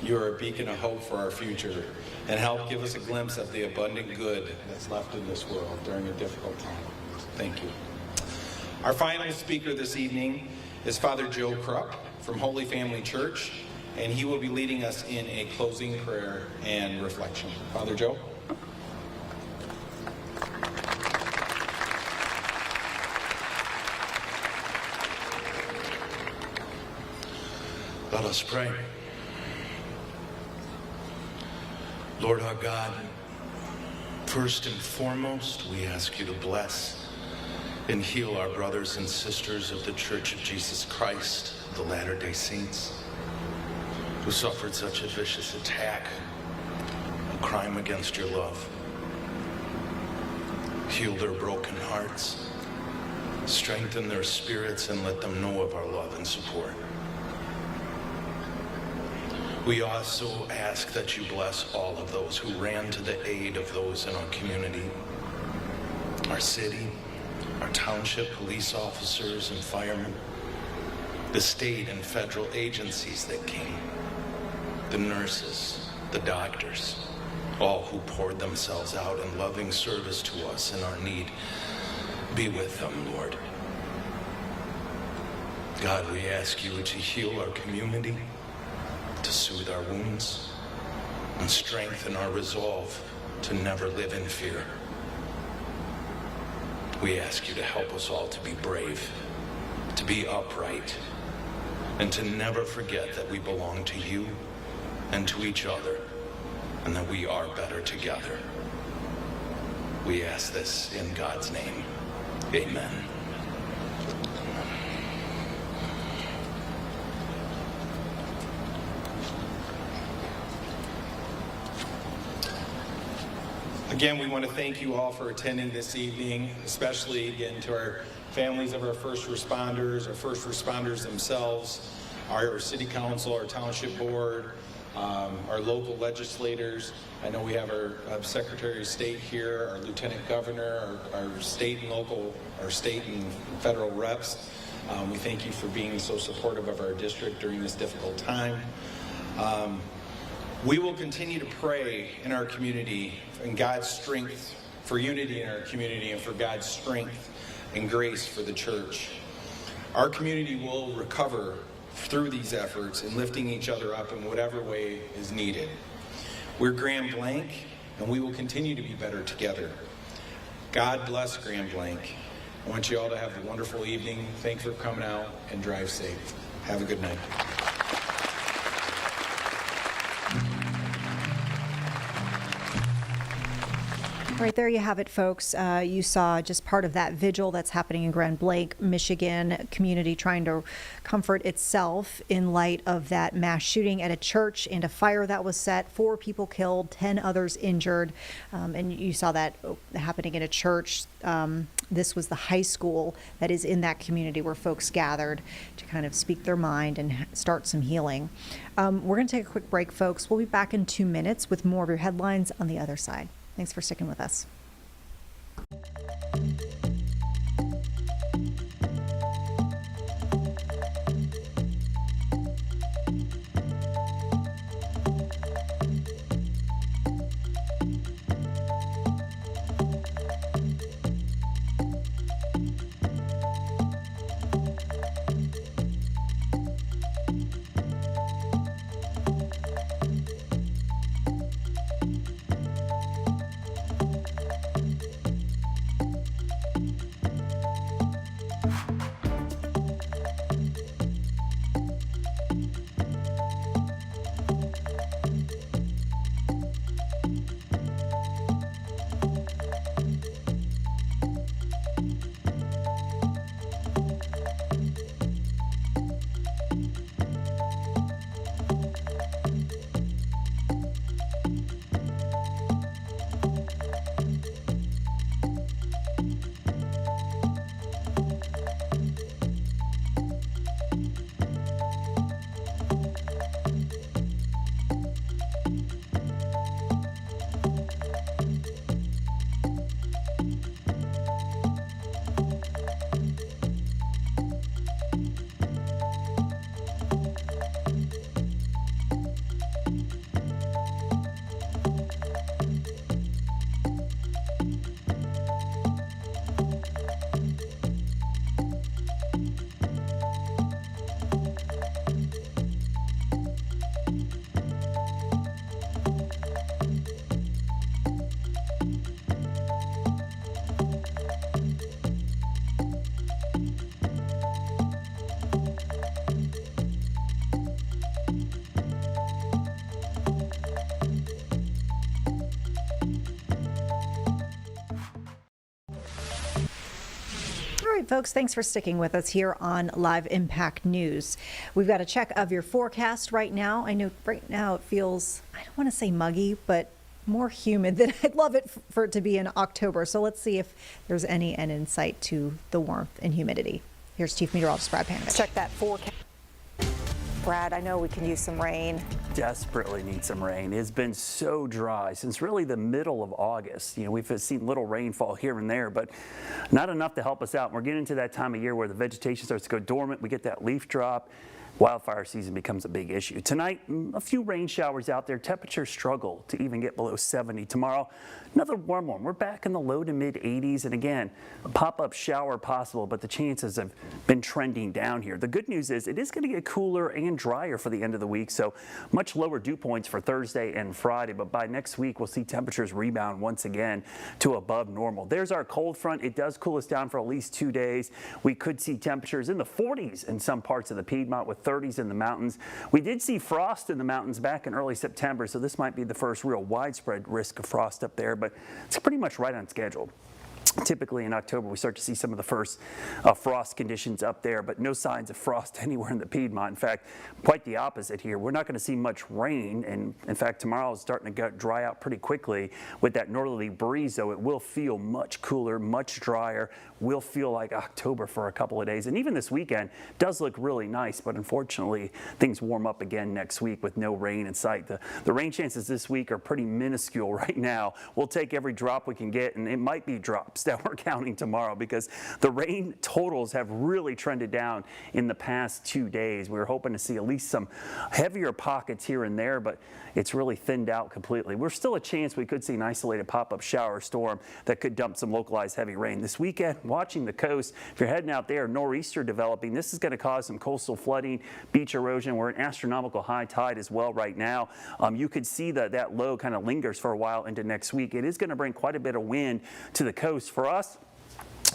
You are a beacon of hope for our future and help give us a glimpse of the abundant good that's left in this world during a difficult time. Thank you. Our final speaker this evening is Father Joe Krupp from Holy Family Church, and he will be leading us in a closing prayer and reflection. Father Joe. Let us pray. Lord our God, first and foremost, we ask you to bless and heal our brothers and sisters of the Church of Jesus Christ, the Latter-day Saints, who suffered such a vicious attack, a crime against your love. Heal their broken hearts, strengthen their spirits, and let them know of our love and support. We also ask that you bless all of those who ran to the aid of those in our community, our city, our township police officers and firemen, the state and federal agencies that came, the nurses, the doctors, all who poured themselves out in loving service to us in our need. Be with them, Lord. God, we ask you to heal our community, to soothe our wounds, and strengthen our resolve to never live in fear. We ask you to help us all to be brave, to be upright, and to never forget that we belong to you and to each other, and that we are better together. We ask this in God's name. Amen. Again, we want to thank you all for attending this evening, especially again to our families of our first responders themselves, our city council, our township board, our local legislators. I know we have our Secretary of State here, our Lieutenant Governor, our state and federal reps. We thank you for being so supportive of our district during this difficult time. We will continue to pray in our community and God's strength for unity in our community and for God's strength and grace for the church. Our community will recover through these efforts and lifting each other up in whatever way is needed. We're Grand Blanc, and we will continue to be better together. God bless Grand Blanc. I want you all to have a wonderful evening. Thanks for coming out, and drive safe. Have a good night. Right, there you have it, folks. You saw just part of that vigil that's happening in Grand Blanc, Michigan. Community trying to comfort itself in light of that mass shooting at a church and a fire that was set. 4 people killed, 10 others injured. And you saw that happening in a church. This was the high school that is in that community where folks gathered to kind of speak their mind and start some healing. We're going to take a quick break, folks. We'll be back in 2 minutes with more of your headlines on the other side. Thanks for sticking with us. right, folks, thanks for sticking with us here on Live Impact News. We've got a check of your forecast right now. I know right now it feels, I don't want to say muggy, but more humid than I'd love it for it to be in October. So let's see if there's any end in sight to the warmth and humidity. Here's Chief Meteorologist Brad Panovich. Check that forecast. Brad, I know we can use some rain. Desperately need some rain. It's been so dry since really the middle of August. You know, we've seen little rainfall here and there, but not enough to help us out. We're getting to that time of year where the vegetation starts to go dormant. We get that leaf drop. Wildfire season becomes a big issue. Tonight, a few rain showers out there. Temperatures struggle to even get below 70. Tomorrow, another warm one. We're back in the low to mid 80s. And again, a pop-up shower possible, but the chances have been trending down here. The good news is it is going to get cooler and drier for the end of the week. So much lower dew points for Thursday and Friday. But by next week, we'll see temperatures rebound once again to above normal. There's our cold front. It does cool us down for at least 2 days. We could see temperatures in the 40s in some parts of the Piedmont with 30s in the mountains. We did see frost in the mountains back in early September, so this might be the first real widespread risk of frost up there, but it's pretty much right on schedule. Typically in October, we start to see some of the first frost conditions up there, but no signs of frost anywhere in the Piedmont. In fact, quite the opposite here. We're not going to see much rain, and in fact, tomorrow is starting to dry out pretty quickly with that northerly breeze, though it will feel much cooler, much drier, will feel like October for a couple of days. And even this weekend does look really nice, but unfortunately, things warm up again next week with no rain in sight. The rain chances this week are pretty minuscule right now. We'll take every drop we can get, and it might be drops that we're counting tomorrow because the rain totals have really trended down in the past 2 days. We were hoping to see at least some heavier pockets here and there, but it's really thinned out completely. We're still a chance we could see an isolated pop-up shower storm that could dump some localized heavy rain. This weekend, watching the coast, if you're heading out there, nor'easter developing. This is going to cause some coastal flooding, beach erosion. We're in astronomical high tide as well right now. You could see that low kind of lingers for a while into next week. It is going to bring quite a bit of wind to the coast. For us,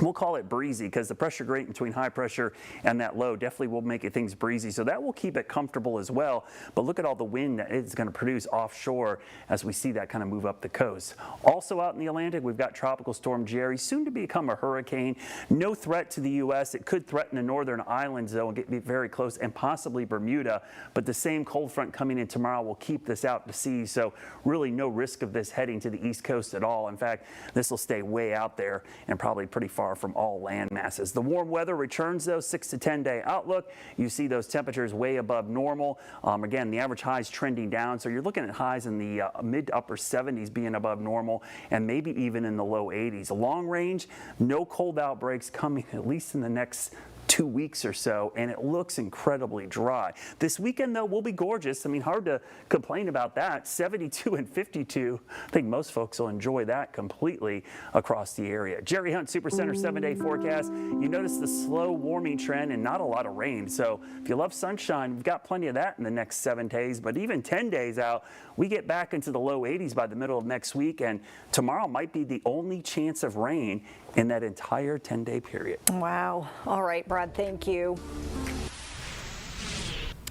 we'll call it breezy because the pressure gradient between high pressure and that low definitely will make things breezy. So that will keep it comfortable as well. But look at all the wind that it's going to produce offshore as we see that kind of move up the coast. Also out in the Atlantic, we've got Tropical Storm Jerry, soon to become a hurricane. No threat to the U.S. It could threaten the northern islands, though, and get very close, and possibly Bermuda. But the same cold front coming in tomorrow will keep this out to sea. So really no risk of this heading to the east coast at all. In fact, this will stay way out there and probably pretty far from all land masses. The warm weather returns, though, 6 to 10 day outlook. You see those temperatures way above normal. Again, the average high is trending down, so you're looking at highs in the mid to upper 70s being above normal, and maybe even in the low 80s. Long range, no cold outbreaks coming at least in the next 2 weeks or so, and it looks incredibly dry. This weekend, though, will be gorgeous. I mean, hard to complain about that. 72 and 52. I think most folks will enjoy that completely across the area. Jerry Hunt Supercenter 7-day forecast. You notice the slow warming trend and not a lot of rain. So if you love sunshine, we've got plenty of that in the next 7 days. But even 10 days out, we get back into the low 80s by the middle of next week, and tomorrow might be the only chance of rain in that entire 10-day period. Wow. All right, Brad, thank you.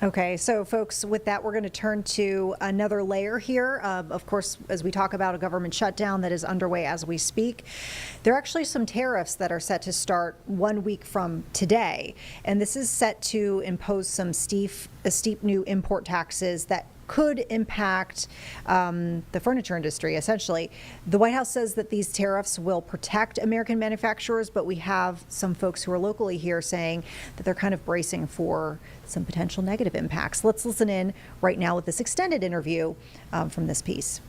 Okay, so folks, with that, we're going to turn to another layer here. Of course, as we talk about a government shutdown that is underway as we speak, there are actually some tariffs that are set to start 1 week from today. And this is set to impose some steep new import taxes that could impact the furniture industry, essentially. The White House says that these tariffs will protect American manufacturers, but we have some folks who are locally here saying that they're kind of bracing for some potential negative impacts. Let's listen in right now with this extended interview from this piece.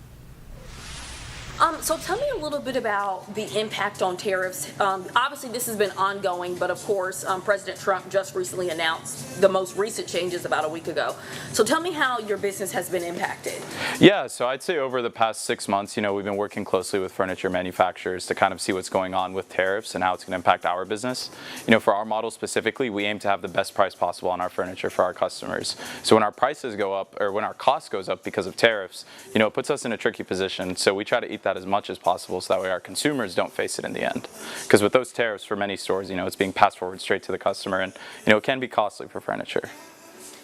So tell me a little bit about the impact on tariffs. Obviously, this has been ongoing, but of course, President Trump just recently announced the most recent changes about a week ago. So tell me how your business has been impacted. Yeah, so I'd say over the past 6 months, we've been working closely with furniture manufacturers to kind of see what's going on with tariffs and how it's going to impact our business. For our model specifically, we aim to have the best price possible on our furniture for our customers. So when our prices go up, or when our cost goes up because of tariffs, it puts us in a tricky position. So we try to eat that as much as possible so that way our consumers don't face it in the end. Because with those tariffs for many stores, it's being passed forward straight to the customer, and it can be costly for furniture.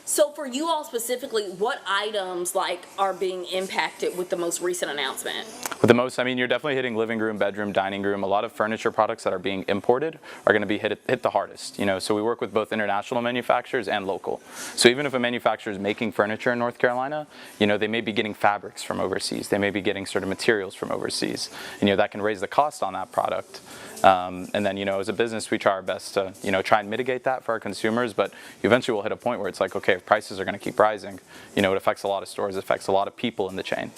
So for you all specifically, what items are being impacted with the most recent announcement? With the most, I mean, you're definitely hitting living room, bedroom, dining room. A lot of furniture products that are being imported are going to be hit the hardest. So we work with both international manufacturers and local. So even if a manufacturer is making furniture in North Carolina, they may be getting fabrics from overseas. They may be getting certain materials from overseas. That can raise the cost on that product. And then, as a business, we try our best to, try and mitigate that for our consumers. But eventually we'll hit a point where it's like, okay, if prices are going to keep rising, it affects a lot of stores, it affects a lot of people in the chain.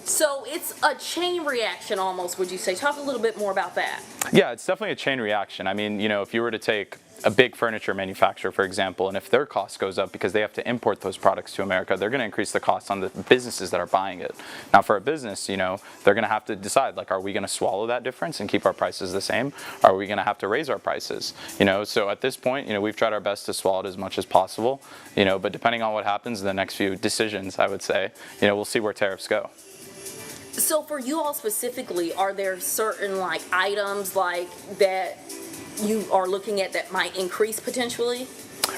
So it's a chain reaction almost, would you say? Talk a little bit more about that. Yeah, it's definitely a chain reaction. I mean, if you were to take a big furniture manufacturer, for example, and if their cost goes up because they have to import those products to America, they're going to increase the cost on the businesses that are buying it. Now, for a business, they're going to have to decide, are we going to swallow that difference and keep our prices the same? Or are we going to have to raise our prices? So at this point, we've tried our best to swallow it as much as possible, but depending on what happens in the next few decisions, I would say, we'll see where tariffs go. So for you all specifically, are there certain items that you are looking at that might increase potentially?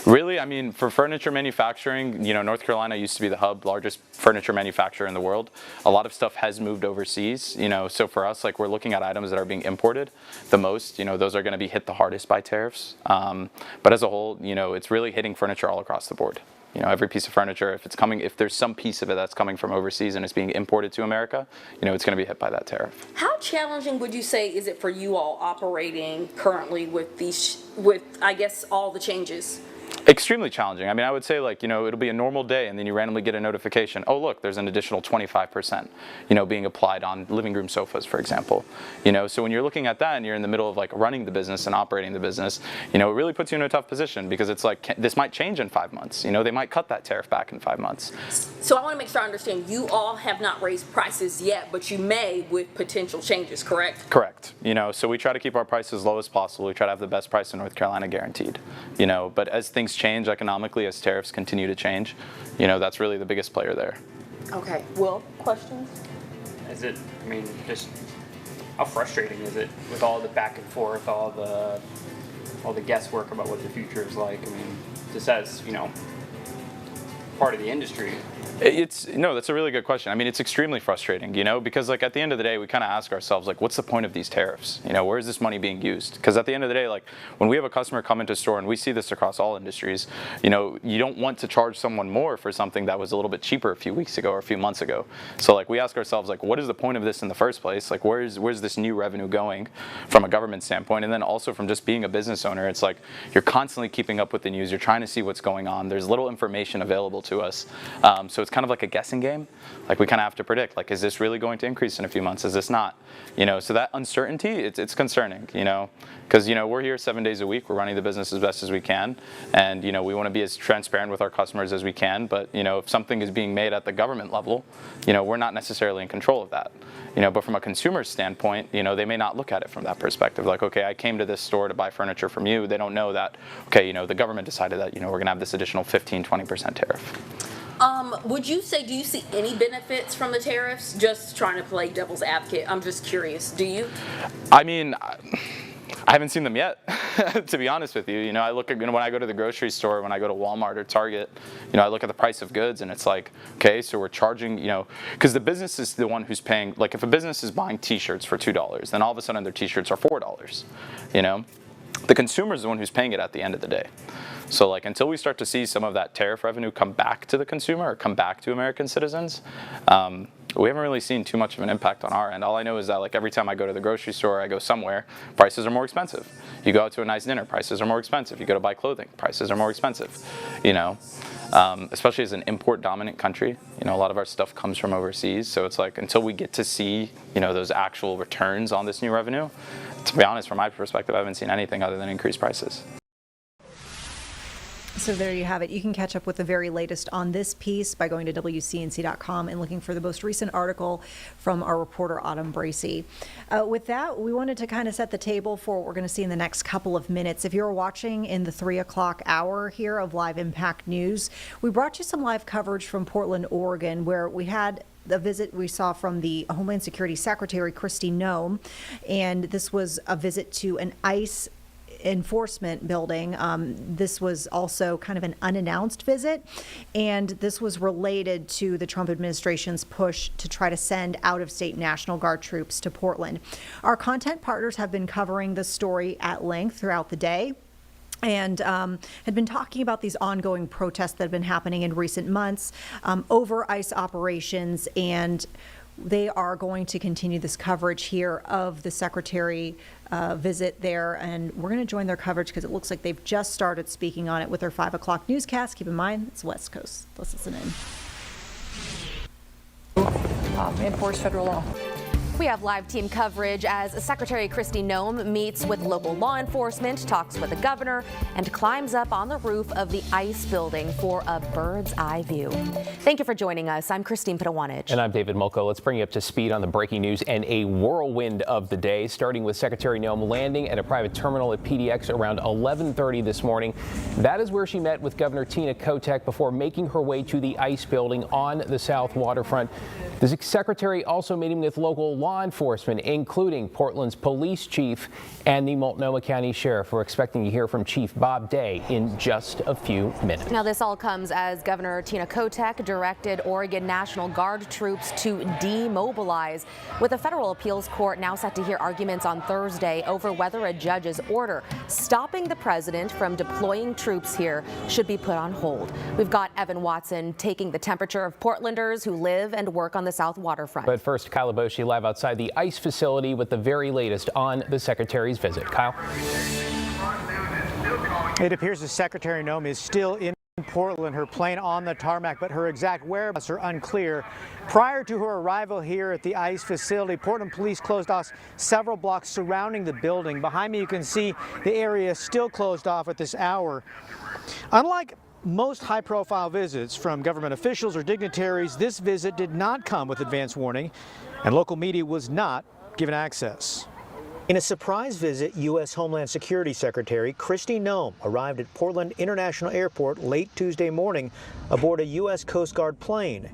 Really, I mean, for furniture manufacturing, North Carolina used to be the largest furniture manufacturer in the world. A lot of stuff has moved overseas, so for us, we're looking at items that are being imported the most, those are going to be hit the hardest by tariffs. But as a whole, it's really hitting furniture all across the board. Every piece of furniture, if there's some piece of it that's coming from overseas and it's being imported to America, it's going to be hit by that tariff. How challenging would you say is it for you all operating currently with I guess, all the changes? Extremely challenging. I mean, I would say it'll be a normal day and then you randomly get a notification, oh look, there's an additional 25%, being applied on living room sofas, for example. So when you're looking at that and you're in the middle of running the business and operating the business, it really puts you in a tough position because it's this might change in 5 months. They might cut that tariff back in 5 months. So I want to make sure I understand, you all have not raised prices yet, but you may with potential changes, correct? Correct. So we try to keep our prices as low as possible. We try to have the best price in North Carolina guaranteed. But as things change economically, as tariffs continue to change, that's really the biggest player there. Okay. Will, questions? Just how frustrating is it with all the back and forth, all the guesswork about what the future is like? Just as, part of the industry. That's a really good question. I mean, it's extremely frustrating, because at the end of the day, we kind of ask ourselves, what's the point of these tariffs? Where is this money being used? Because at the end of the day, when we have a customer come into a store, and we see this across all industries, you don't want to charge someone more for something that was a little bit cheaper a few weeks ago or a few months ago. So we ask ourselves, what is the point of this in the first place? Where's this new revenue going from a government standpoint? And then also from just being a business owner, it's you're constantly keeping up with the news. You're trying to see what's going on. There's little information available to us. So it's kind of like a guessing game. We kind of have to predict, is this really going to increase in a few months? Is this not? So that uncertainty, it's concerning, because, we're here 7 days a week. We're running the business as best as we can. And, we want to be as transparent with our customers as we can. But, if something is being made at the government level, we're not necessarily in control of that. But from a consumer standpoint, they may not look at it from that perspective. Okay, I came to this store to buy furniture from you. They don't know that, okay, the government decided that, we're going to have this additional 15-20% tariff. Would you say, do you see any benefits from the tariffs? Just trying to play devil's advocate. I'm just curious. Do you? I mean, I haven't seen them yet, to be honest with you. I look at, when I go to the grocery store, when I go to Walmart or Target, I look at the price of goods and it's okay, so we're charging, because the business is the one who's paying, if a business is buying t-shirts for $2, then all of a sudden their t-shirts are $4, The consumer is the one who's paying it at the end of the day. So until we start to see some of that tariff revenue come back to the consumer or come back to American citizens, we haven't really seen too much of an impact on our end. All I know is that every time I go to the grocery store, I go somewhere, prices are more expensive. You go out to a nice dinner, prices are more expensive. You go to buy clothing, prices are more expensive. Especially as an import dominant country, a lot of our stuff comes from overseas. So it's until we get to see, those actual returns on this new revenue, to be honest, from my perspective, I haven't seen anything other than increased prices. So there you have it. You can catch up with the very latest on this piece by going to WCNC.com and looking for the most recent article from our reporter, Autumn Bracey. With that, we wanted to kind of set the table for what we're going to see in the next couple of minutes. If you're watching in the 3 o'clock hour here of Live Impact News, we brought you some live coverage from Portland, Oregon, where we had the visit we saw from the Homeland Security Secretary, Kristi Noem, and this was a visit to an ICE enforcement building. This was also kind of an unannounced visit, and this was related to the Trump administration's push to try to send out-of-state National Guard troops to Portland. Our content partners have been covering this story at length throughout the day, and had been talking about these ongoing protests that have been happening in recent months over ICE operations, and they are going to continue this coverage here of the Secretary visit there, and we're going to join their coverage because it looks like they've just started speaking on it with their 5 o'clock newscast. Keep in mind, it's West Coast. Let's listen in. Enforce federal law. We have live team coverage as Secretary Kristi Noem meets with local law enforcement, talks with the governor, and climbs up on the roof of the ICE building for a bird's eye view. Thank you for joining us. I'm Christine Pitawanich. And I'm David Molko. Let's bring you up to speed on the breaking news and a whirlwind of the day, starting with Secretary Noem landing at a private terminal at PDX around 11:30 this morning. That is where she met with Governor Tina Kotek before making her way to the ICE building on the South Waterfront. The Secretary also meeting with local law enforcement, including Portland's police chief and the Multnomah County Sheriff. We're expecting to hear from Chief Bob Day in just a few minutes. Now, this all comes as Governor Tina Kotek directed Oregon National Guard troops to demobilize, with a federal appeals court now set to hear arguments on Thursday over whether a judge's order stopping the president from deploying troops here should be put on hold. We've got Evan Watson taking the temperature of Portlanders who live and work on the South Waterfront. But first, Kyle Aboshi live outside the ICE facility with the very latest on the Secretary's visit. Kyle? It appears the Secretary Noem is still in Portland, her plane on the tarmac, but her exact whereabouts are unclear. Prior to her arrival here at the ICE facility, Portland police closed off several blocks surrounding the building. Behind me, you can see the area still closed off at this hour. Unlike most high-profile visits from government officials or dignitaries, this visit did not come with advance warning, and local media was not given access. In a surprise visit, U.S. Homeland Security Secretary Kristi Noem arrived at Portland International Airport late Tuesday morning aboard a U.S. Coast Guard plane.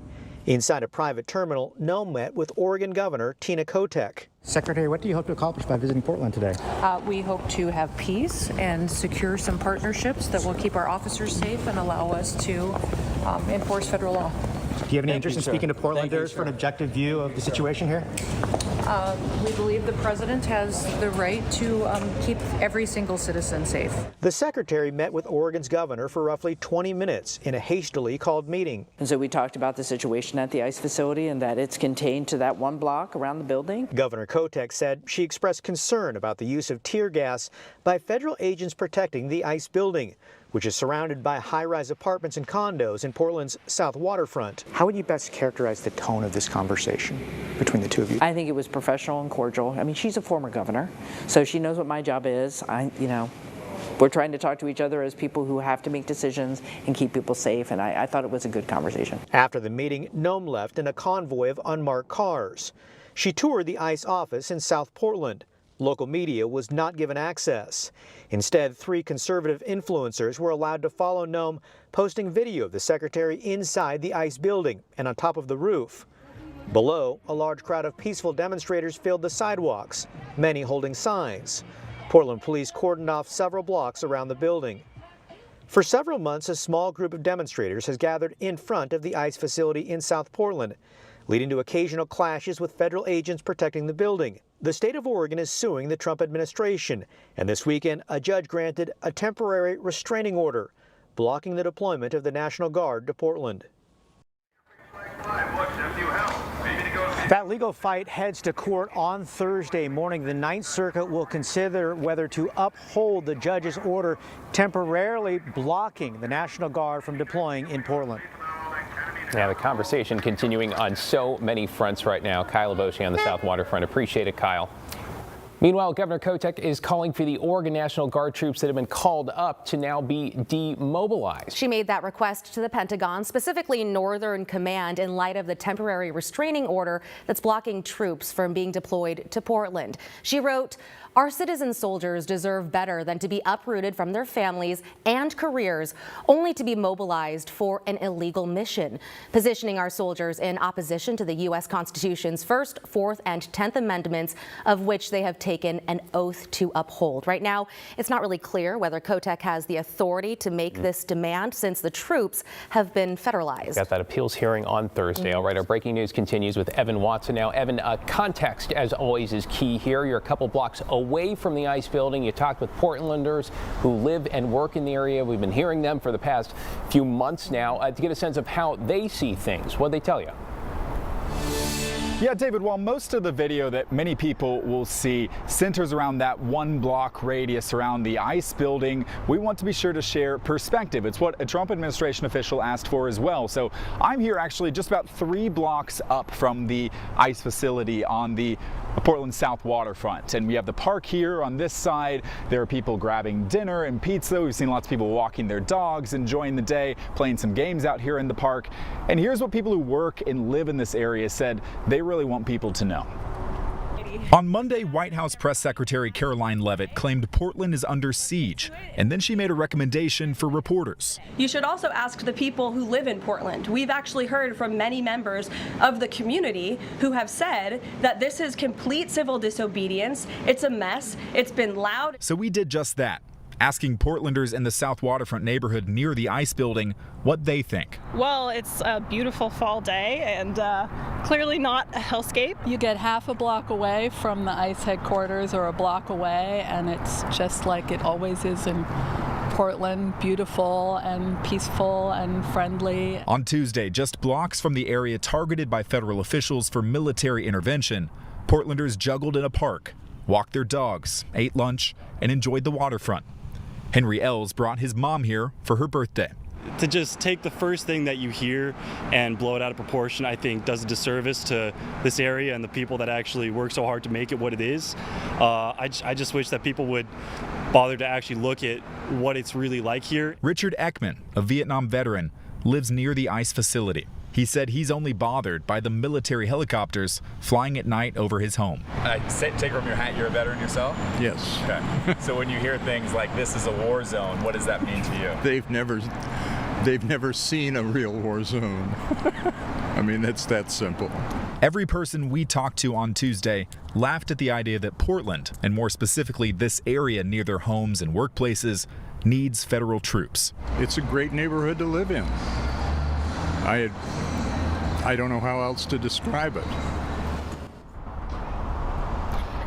Inside a private terminal, Noem met with Oregon Governor Tina Kotek. Secretary, what do you hope to accomplish by visiting Portland today? We hope to have peace and secure some partnerships that will keep our officers safe and allow us to enforce federal law. Do you have any interest in speaking to Portlanders for an objective view of the situation here? We believe the president has the right to keep every single citizen safe. The secretary met with Oregon's governor for roughly 20 minutes in a hastily called meeting. And so we talked about the situation at the ICE facility and that it's contained to that one block around the building. Governor Kotek said she expressed concern about the use of tear gas by federal agents protecting the ICE building, which is surrounded by high-rise apartments and condos in Portland's South Waterfront. How would you best characterize the tone of this conversation between the two of you? I think it was professional and cordial. I mean, she's a former governor, so she knows what my job is. We're trying to talk to each other as people who have to make decisions and keep people safe, and I thought it was a good conversation. After the meeting, Noem left in a convoy of unmarked cars. She toured the ICE office in South Portland. Local media was not given access. Instead, 3 conservative influencers were allowed to follow Noem, posting video of the secretary inside the ICE building and on top of the roof. Below, a large crowd of peaceful demonstrators filled the sidewalks, many holding signs. Portland police cordoned off several blocks around the building. For several months, a small group of demonstrators has gathered in front of the ICE facility in South Portland, leading to occasional clashes with federal agents protecting the building. The state of Oregon is suing the Trump administration, and this weekend a judge granted a temporary restraining order, blocking the deployment of the National Guard to Portland. That legal fight heads to court on Thursday morning. The Ninth Circuit will consider whether to uphold the judge's order temporarily blocking the National Guard from deploying in Portland. Yeah, the conversation continuing on so many fronts right now. Kyle Aboshi on the South Waterfront. Appreciate it, Kyle. Meanwhile, Governor Kotek is calling for the Oregon National Guard troops that have been called up to now be demobilized. She made that request to the Pentagon, specifically Northern Command, in light of the temporary restraining order that's blocking troops from being deployed to Portland. She wrote, "Our citizen soldiers deserve better than to be uprooted from their families and careers only to be mobilized for an illegal mission, positioning our soldiers in opposition to the U.S. Constitution's First, Fourth, and 10th Amendments, of which they have taken taken an oath to uphold. Right now, it's not really clear whether Kotek has the authority to make this demand since the troops have been federalized. Got that appeals hearing on Thursday. All right, our breaking news continues with Evan Watson now. Evan, context, as always, is key here. You're a couple blocks away from the ICE building. You talked with Portlanders who live and work in the area. We've been hearing them for the past few months now to get a sense of how they see things. What'd they tell you? Yeah, David, while most of the video that many people will see centers around that 1 block radius around the ICE building, we want to be sure to share perspective. It's what a Trump administration official asked for as well. So I'm here actually just about 3 blocks up from the ICE facility on the Portland South waterfront. And we have the park here on this side. There are people grabbing dinner and pizza. We've seen lots of people walking their dogs, enjoying the day, playing some games out here in the park. And here's what people who work and live in this area said they really want people to know. On Monday, White House Press Secretary Caroline Leavitt claimed Portland is under siege, and then she made a recommendation for reporters. You should also ask the people who live in Portland. We've actually heard from many members of the community who have said that this is complete civil disobedience. It's a mess. It's been loud. So we did just that, asking Portlanders in the South Waterfront neighborhood near the ICE building what they think. Well, it's a beautiful fall day and clearly not a hellscape. You get half a block away from the ICE headquarters or a block away, and it's just like it always is in Portland, beautiful and peaceful and friendly. On Tuesday, just blocks from the area targeted by federal officials for military intervention, Portlanders juggled in a park, walked their dogs, ate lunch, and enjoyed the waterfront. Henry Els brought his mom here for her birthday. To just take the first thing that you hear and blow it out of proportion, I think does a disservice to this area and the people that actually work so hard to make it what it is. I just wish that people would bother to actually look at what it's really like here. Richard Ekman, a Vietnam veteran, lives near the ICE facility. He said he's only bothered by the military helicopters flying at night over his home. Take from your hat, you're a veteran yourself? Yes. Okay. So when you hear things like this is a war zone, what does that mean to you? They've never seen a real war zone. I mean, it's that simple. Every person we talked to on Tuesday laughed at the idea that Portland, and more specifically this area near their homes and workplaces, needs federal troops. It's a great neighborhood to live in. I don't know how else to describe it.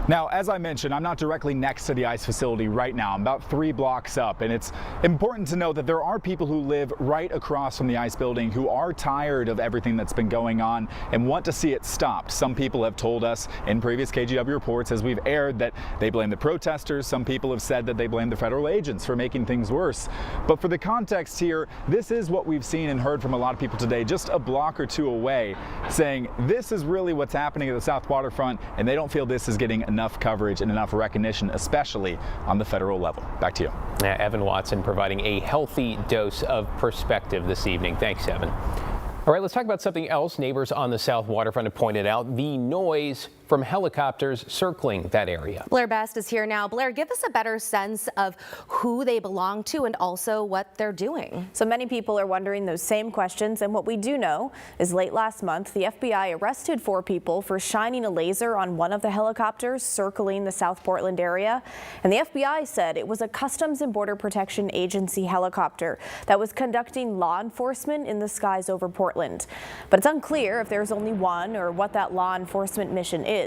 Now, as I mentioned, I'm not directly next to the ICE facility right now. I'm about 3 blocks up, and it's important to know that there are people who live right across from the ICE building who are tired of everything that's been going on and want to see it stopped. Some people have told us in previous KGW reports, as we've aired, that they blame the protesters. Some people have said that they blame the federal agents for making things worse. But for the context here, this is what we've seen and heard from a lot of people today, just a block or 2 away, saying this is really what's happening at the South Waterfront, and they don't feel this is getting enough coverage and enough recognition, especially on the federal level. Back to you. Evan Watson providing a healthy dose of perspective this evening. Thanks, Evan. All right, let's talk about something else. Neighbors on the South Waterfront have pointed out the noise from helicopters circling that area. Blair Best is here now. Blair, give us a better sense of who they belong to and also what they're doing. So many people are wondering those same questions, and what we do know is late last month, the FBI arrested 4 people for shining a laser on one of the helicopters circling the South Portland area. And the FBI said it was a Customs and Border Protection Agency helicopter that was conducting law enforcement in the skies over Portland. But it's unclear if there's only one or what that law enforcement mission is.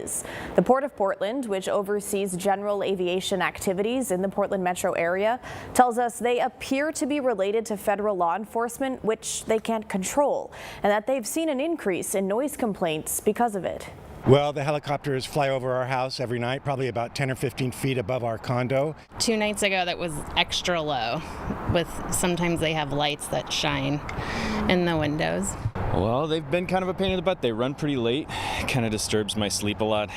The Port of Portland, which oversees general aviation activities in the Portland metro area, tells us they appear to be related to federal law enforcement, which they can't control, and that they've seen an increase in noise complaints because of it. Well, the helicopters fly over our house every night, probably about 10 or 15 feet above our condo. 2 nights ago, that was extra low. Sometimes they have lights that shine in the windows. Well, they've been kind of a pain in the butt. They run pretty late. Kind of disturbs my sleep a lot.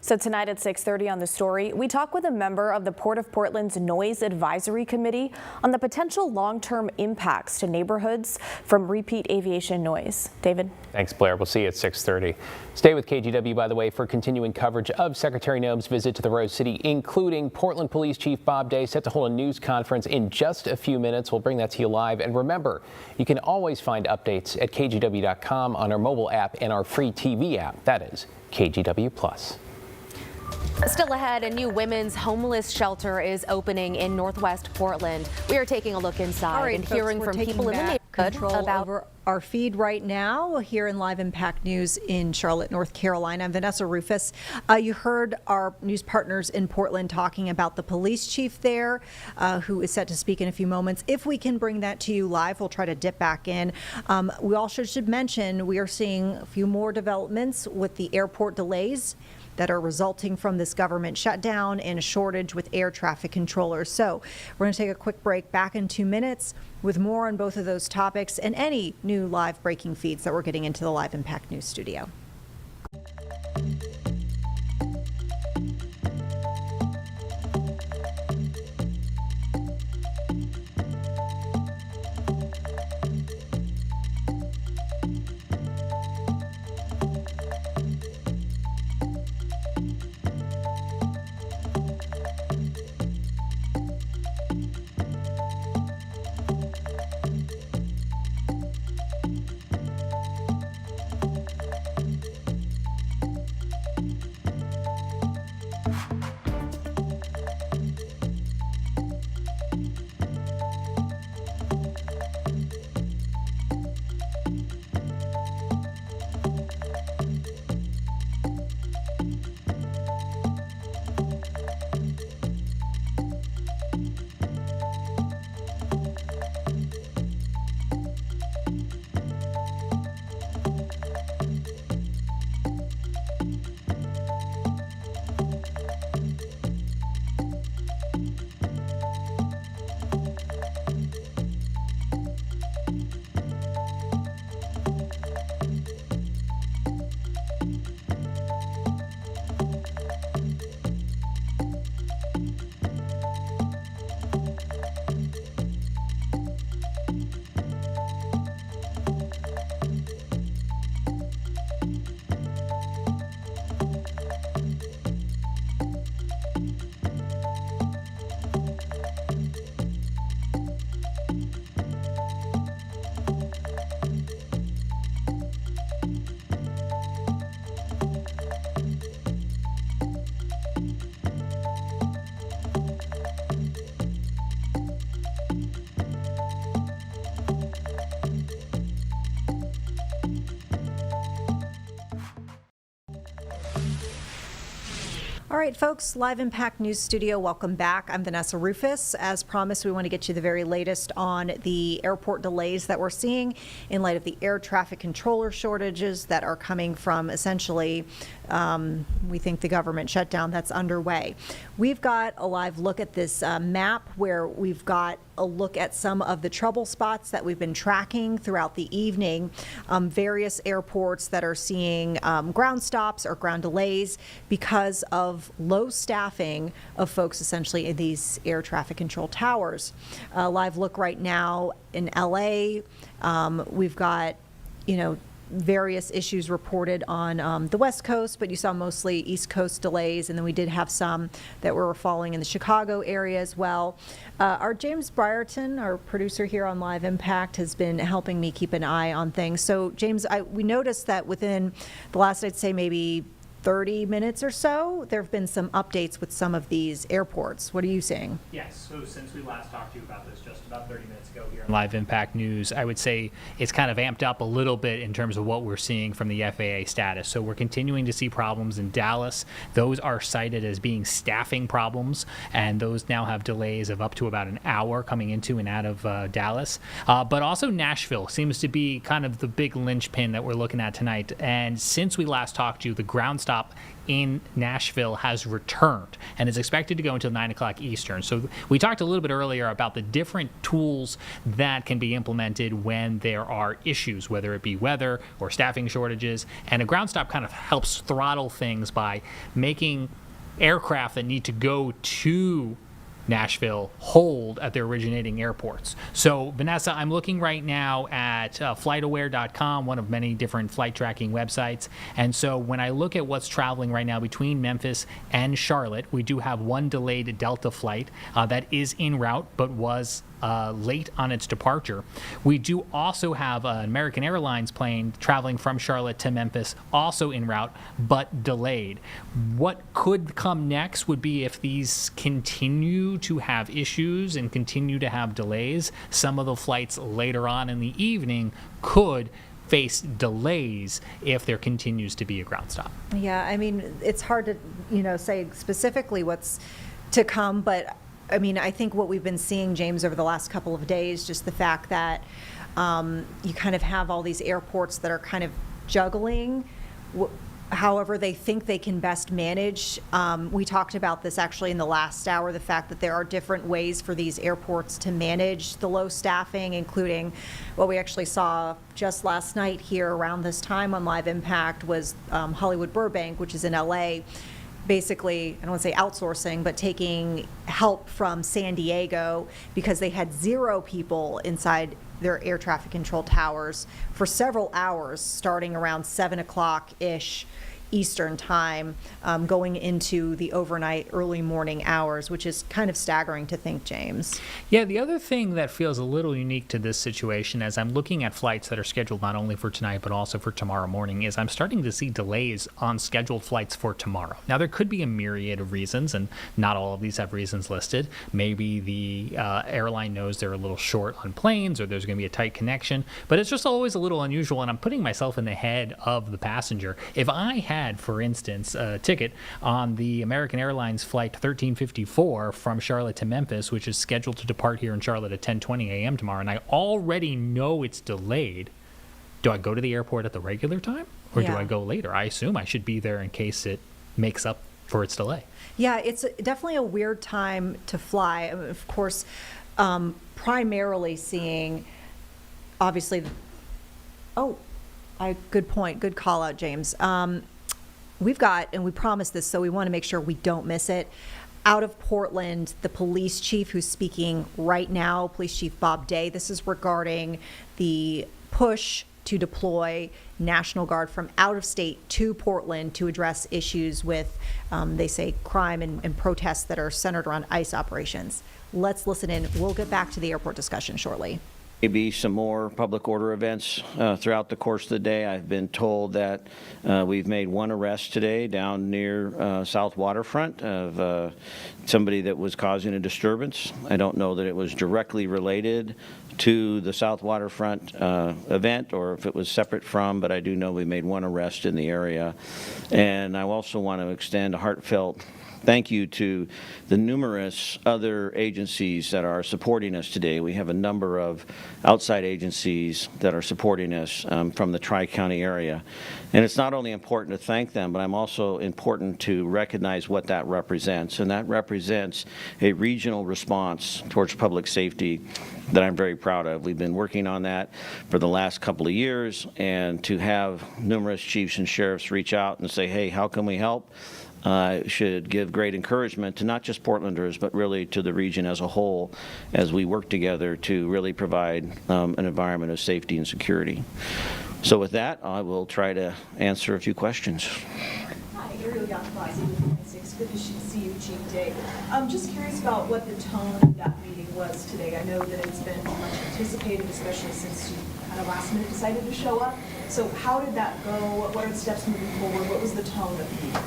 So tonight at 6:30 on The Story, we talk with a member of the Port of Portland's Noise Advisory Committee on the potential long-term impacts to neighborhoods from repeat aviation noise. David? Thanks, Blair. We'll see you at 6:30. Stay with KGW, by the way, for continuing coverage of Secretary Noem's visit to the Rose City, including Portland Police Chief Bob Day set to hold a news conference in just a few minutes. We'll bring that to you live. And remember, you can always find updates at KGW.com on our mobile app and our free TV app. That is KGW Plus. Still ahead, a new women's homeless shelter is opening in Northwest Portland. We are taking a look inside All right, and folks, hearing we're from taking people in the back neighborhood control about over our feed right now here in Live Impact News in Charlotte, North Carolina. I'm Vanessa Rufus. You heard our news partners in Portland talking about the police chief there, who is set to speak in a few moments. If we can bring that to you live, we'll try to dip back in. We also should mention we are seeing a few more developments with the airport delays that are resulting from this government shutdown and a shortage with air traffic controllers. So we're going to take a quick break, back in 2 minutes with more on both of those topics and any new live breaking feeds that we're getting into the Live Impact News studio. All right, folks, Live Impact News Studio, welcome back. I'm Vanessa Rufus. As promised, we want to get you the very latest on the airport delays that we're seeing in light of the air traffic controller shortages that are coming from essentially, we think, the government shutdown that's underway. We've got a live look at this map where we've got a look at some of the trouble spots that we've been tracking throughout the evening. Various airports that are seeing ground stops or ground delays because of low staffing of folks essentially in these air traffic control towers. Live look right now in LA. We've got, various issues reported on the West Coast, but you saw mostly East Coast delays, and then we did have some that were falling in the Chicago area as well. Our James Brierton, our producer here on Live Impact, has been helping me keep an eye on things. So James, we noticed that within the last, I'd say maybe 30 minutes or so, there have been some updates with some of these airports. What are you seeing? Yes, so since we last talked to you about this just about 30 minutes ago here on Live Impact News, I would say it's kind of amped up a little bit in terms of what we're seeing from the FAA status. So we're continuing to see problems in Dallas. Those are cited as being staffing problems, and those now have delays of up to about an hour coming into and out of Dallas. But also Nashville seems to be kind of the big linchpin that we're looking at tonight. And since we last talked to you, the ground stop in Nashville has returned and is expected to go until 9 o'clock Eastern. So we talked a little bit earlier about the different tools that can be implemented when there are issues, whether it be weather or staffing shortages. And a ground stop kind of helps throttle things by making aircraft that need to go to Nashville hold at their originating airports. So Vanessa, I'm looking right now at flightaware.com, one of many different flight tracking websites. And so when I look at what's traveling right now between Memphis and Charlotte, we do have one delayed Delta flight that is en route but was late on its departure. We do also have an American Airlines plane traveling from Charlotte to Memphis, also en route, but delayed. What could come next would be if these continue to have issues and continue to have delays, some of the flights later on in the evening could face delays if there continues to be a ground stop. Yeah, I mean, it's hard to, say specifically what's to come, but I mean, I think what we've been seeing, James, over the last couple of days, just the fact that you kind of have all these airports that are kind of juggling however they think they can best manage. We talked about this actually in the last hour, the fact that there are different ways for these airports to manage the low staffing, including what we actually saw just last night here around this time on Live Impact was Hollywood Burbank, which is in LA, basically, I don't want to say outsourcing, but taking help from San Diego because they had 0 people inside their air traffic control towers for several hours, starting around 7 o'clock-ish Eastern time, going into the overnight early morning hours, which is kind of staggering to think, James. Yeah, the other thing that feels a little unique to this situation as I'm looking at flights that are scheduled not only for tonight but also for tomorrow morning is I'm starting to see delays on scheduled flights for tomorrow. Now, there could be a myriad of reasons, and not all of these have reasons listed. Maybe the airline knows they're a little short on planes or there's going to be a tight connection, but it's just always a little unusual, and I'm putting myself in the head of the passenger. If I had, for instance, a ticket on the American Airlines flight 1354 from Charlotte to Memphis, which is scheduled to depart here in Charlotte at 10:20 a.m. tomorrow, and I already know it's delayed, do I go to the airport at the regular time or do I go later? I assume I should be there in case it makes up for its delay. Yeah, it's definitely a weird time to fly. Of course, primarily seeing, obviously, good point, good call out, James. We've got, and we promised this, so we want to make sure we don't miss it. Out of Portland, the police chief who's speaking right now, Police Chief Bob Day, this is regarding the push to deploy National Guard from out of state to Portland to address issues with, they say, crime and protests that are centered around ICE operations. Let's listen in. We'll get back to the airport discussion shortly. Maybe some more public order events throughout the course of the day. I've been told that we've made one arrest today down near South Waterfront of somebody that was causing a disturbance. I don't know that it was directly related to the South Waterfront event or if it was separate from, but I do know we made one arrest in the area. And I also want to extend a heartfelt thank you to the numerous other agencies that are supporting us today. We have a number of outside agencies that are supporting us from the Tri-County area. And it's not only important to thank them, but I'm also important to recognize what that represents. And that represents a regional response towards public safety that I'm very proud of. We've been working on that for the last couple of years, and to have numerous chiefs and sheriffs reach out and say, hey, how can we help? Should give great encouragement to not just Portlanders, but really to the region as a whole as we work together to really provide an environment of safety and security. So with that, I will try to answer a few questions. Hi, Ariel Yathlasi with 26. Good to see you, Chief Day. I'm just curious about what the tone of that meeting was today. I know that it's been much anticipated, especially since you kind of last minute decided to show up. So how did that go? What are the steps moving forward? What was the tone of the meeting?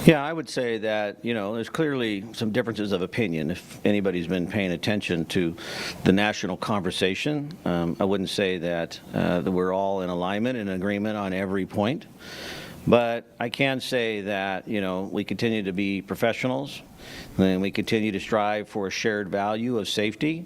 Yeah, I would say that, there's clearly some differences of opinion. If anybody's been paying attention to the national conversation, I wouldn't say that we're all in alignment and agreement on every point. But I can say that, we continue to be professionals and we continue to strive for a shared value of safety.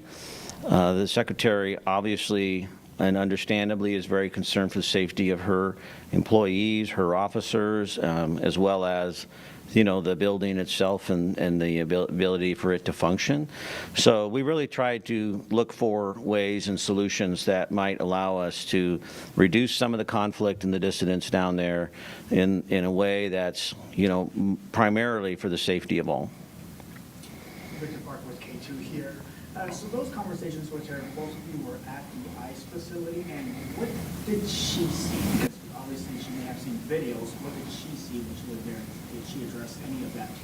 The Secretary obviously and understandably is very concerned for the safety of her employees, her officers, as well as the building itself and the ability for it to function. So we really try to look for ways and solutions that might allow us to reduce some of the conflict and the dissidents down there in a way that's, primarily for the safety of all. Victor Park with K2 here. So those conversations with her, both of you were at the ICE facility, and what did she see? Because obviously she may have seen videos. What did she see when she was there? Did she address any of that to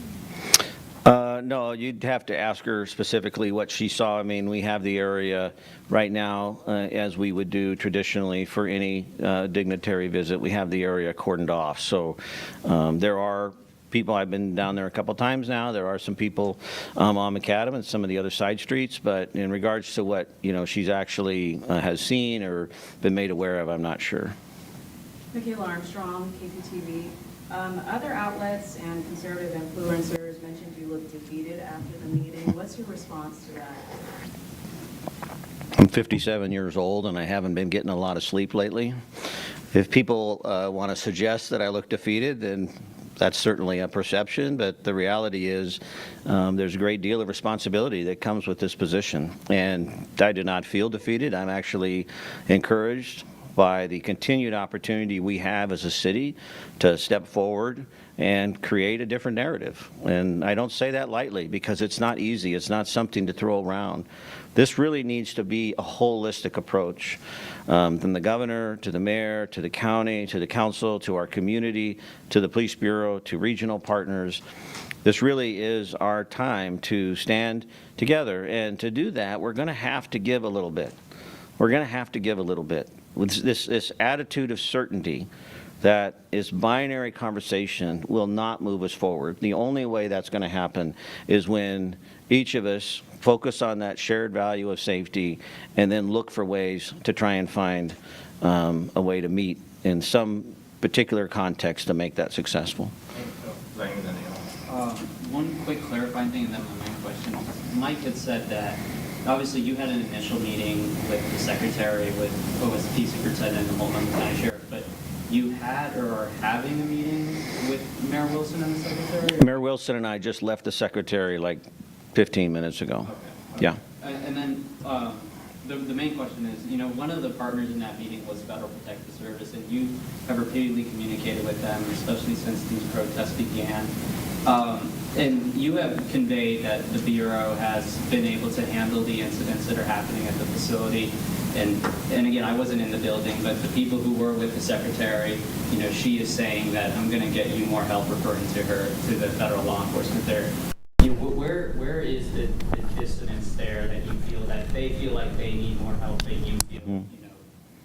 you? No, you'd have to ask her specifically what she saw. I mean, we have the area right now, as we would do traditionally for any dignitary visit. We have the area cordoned off. So there are people, I've been down there a couple times now. There are some people on Macadam and some of the other side streets, but in regards to what, she's actually has seen or been made aware of, I'm not sure. Michaela Armstrong, KPTV. Other outlets and conservative influencers mentioned you looked defeated after the meeting. What's your response to that? I'm 57 years old and I haven't been getting a lot of sleep lately. If people want to suggest that I look defeated, then that's certainly a perception, but the reality is there's a great deal of responsibility that comes with this position. And I do not feel defeated. I'm actually encouraged by the continued opportunity we have as a city to step forward and create a different narrative. And I don't say that lightly because it's not easy. It's not something to throw around. This really needs to be a holistic approach from the governor to the mayor to the county to the council to our community to the police bureau to regional partners. This really is our time to stand together, and to do that we're going to have to give a little bit. We're going to have to give a little bit. With this attitude of certainty that is binary conversation will not move us forward. The only way that's going to happen is when each of us focus on that shared value of safety and then look for ways to try and find a way to meet in some particular context to make that successful. One quick clarifying thing and then my main question. Mike had said that obviously you had an initial meeting with the secretary, with OSP superintendent and the Multnomah County Sheriff, but you had or are having a meeting with Mayor Wilson and the secretary? Mayor Wilson and I just left the secretary like 15 minutes ago. Okay. Yeah. And then the main question is, one of the partners in that meeting was Federal Protective Service, and you have repeatedly communicated with them, especially since these protests began. And you have conveyed that the Bureau has been able to handle the incidents that are happening at the facility. And again, I wasn't in the building, but the people who were with the secretary, she is saying that I'm going to get you more help, referring to her, to the federal law enforcement there. Where is the dissonance there that you feel that they feel like they need more help than you feel,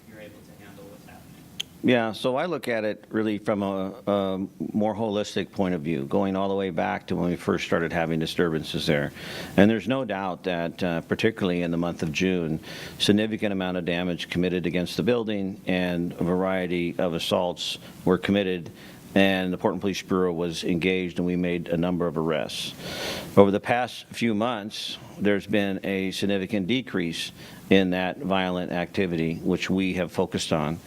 you're able to handle what's happening? Yeah, so I look at it really from a more holistic point of view, going all the way back to when we first started having disturbances there. And there's no doubt that, particularly in the month of June, significant amount of damage committed against the building and a variety of assaults were committed, and the Portland Police Bureau was engaged and we made a number of arrests. Over the past few months, there's been a significant decrease in that violent activity, which we have focused on.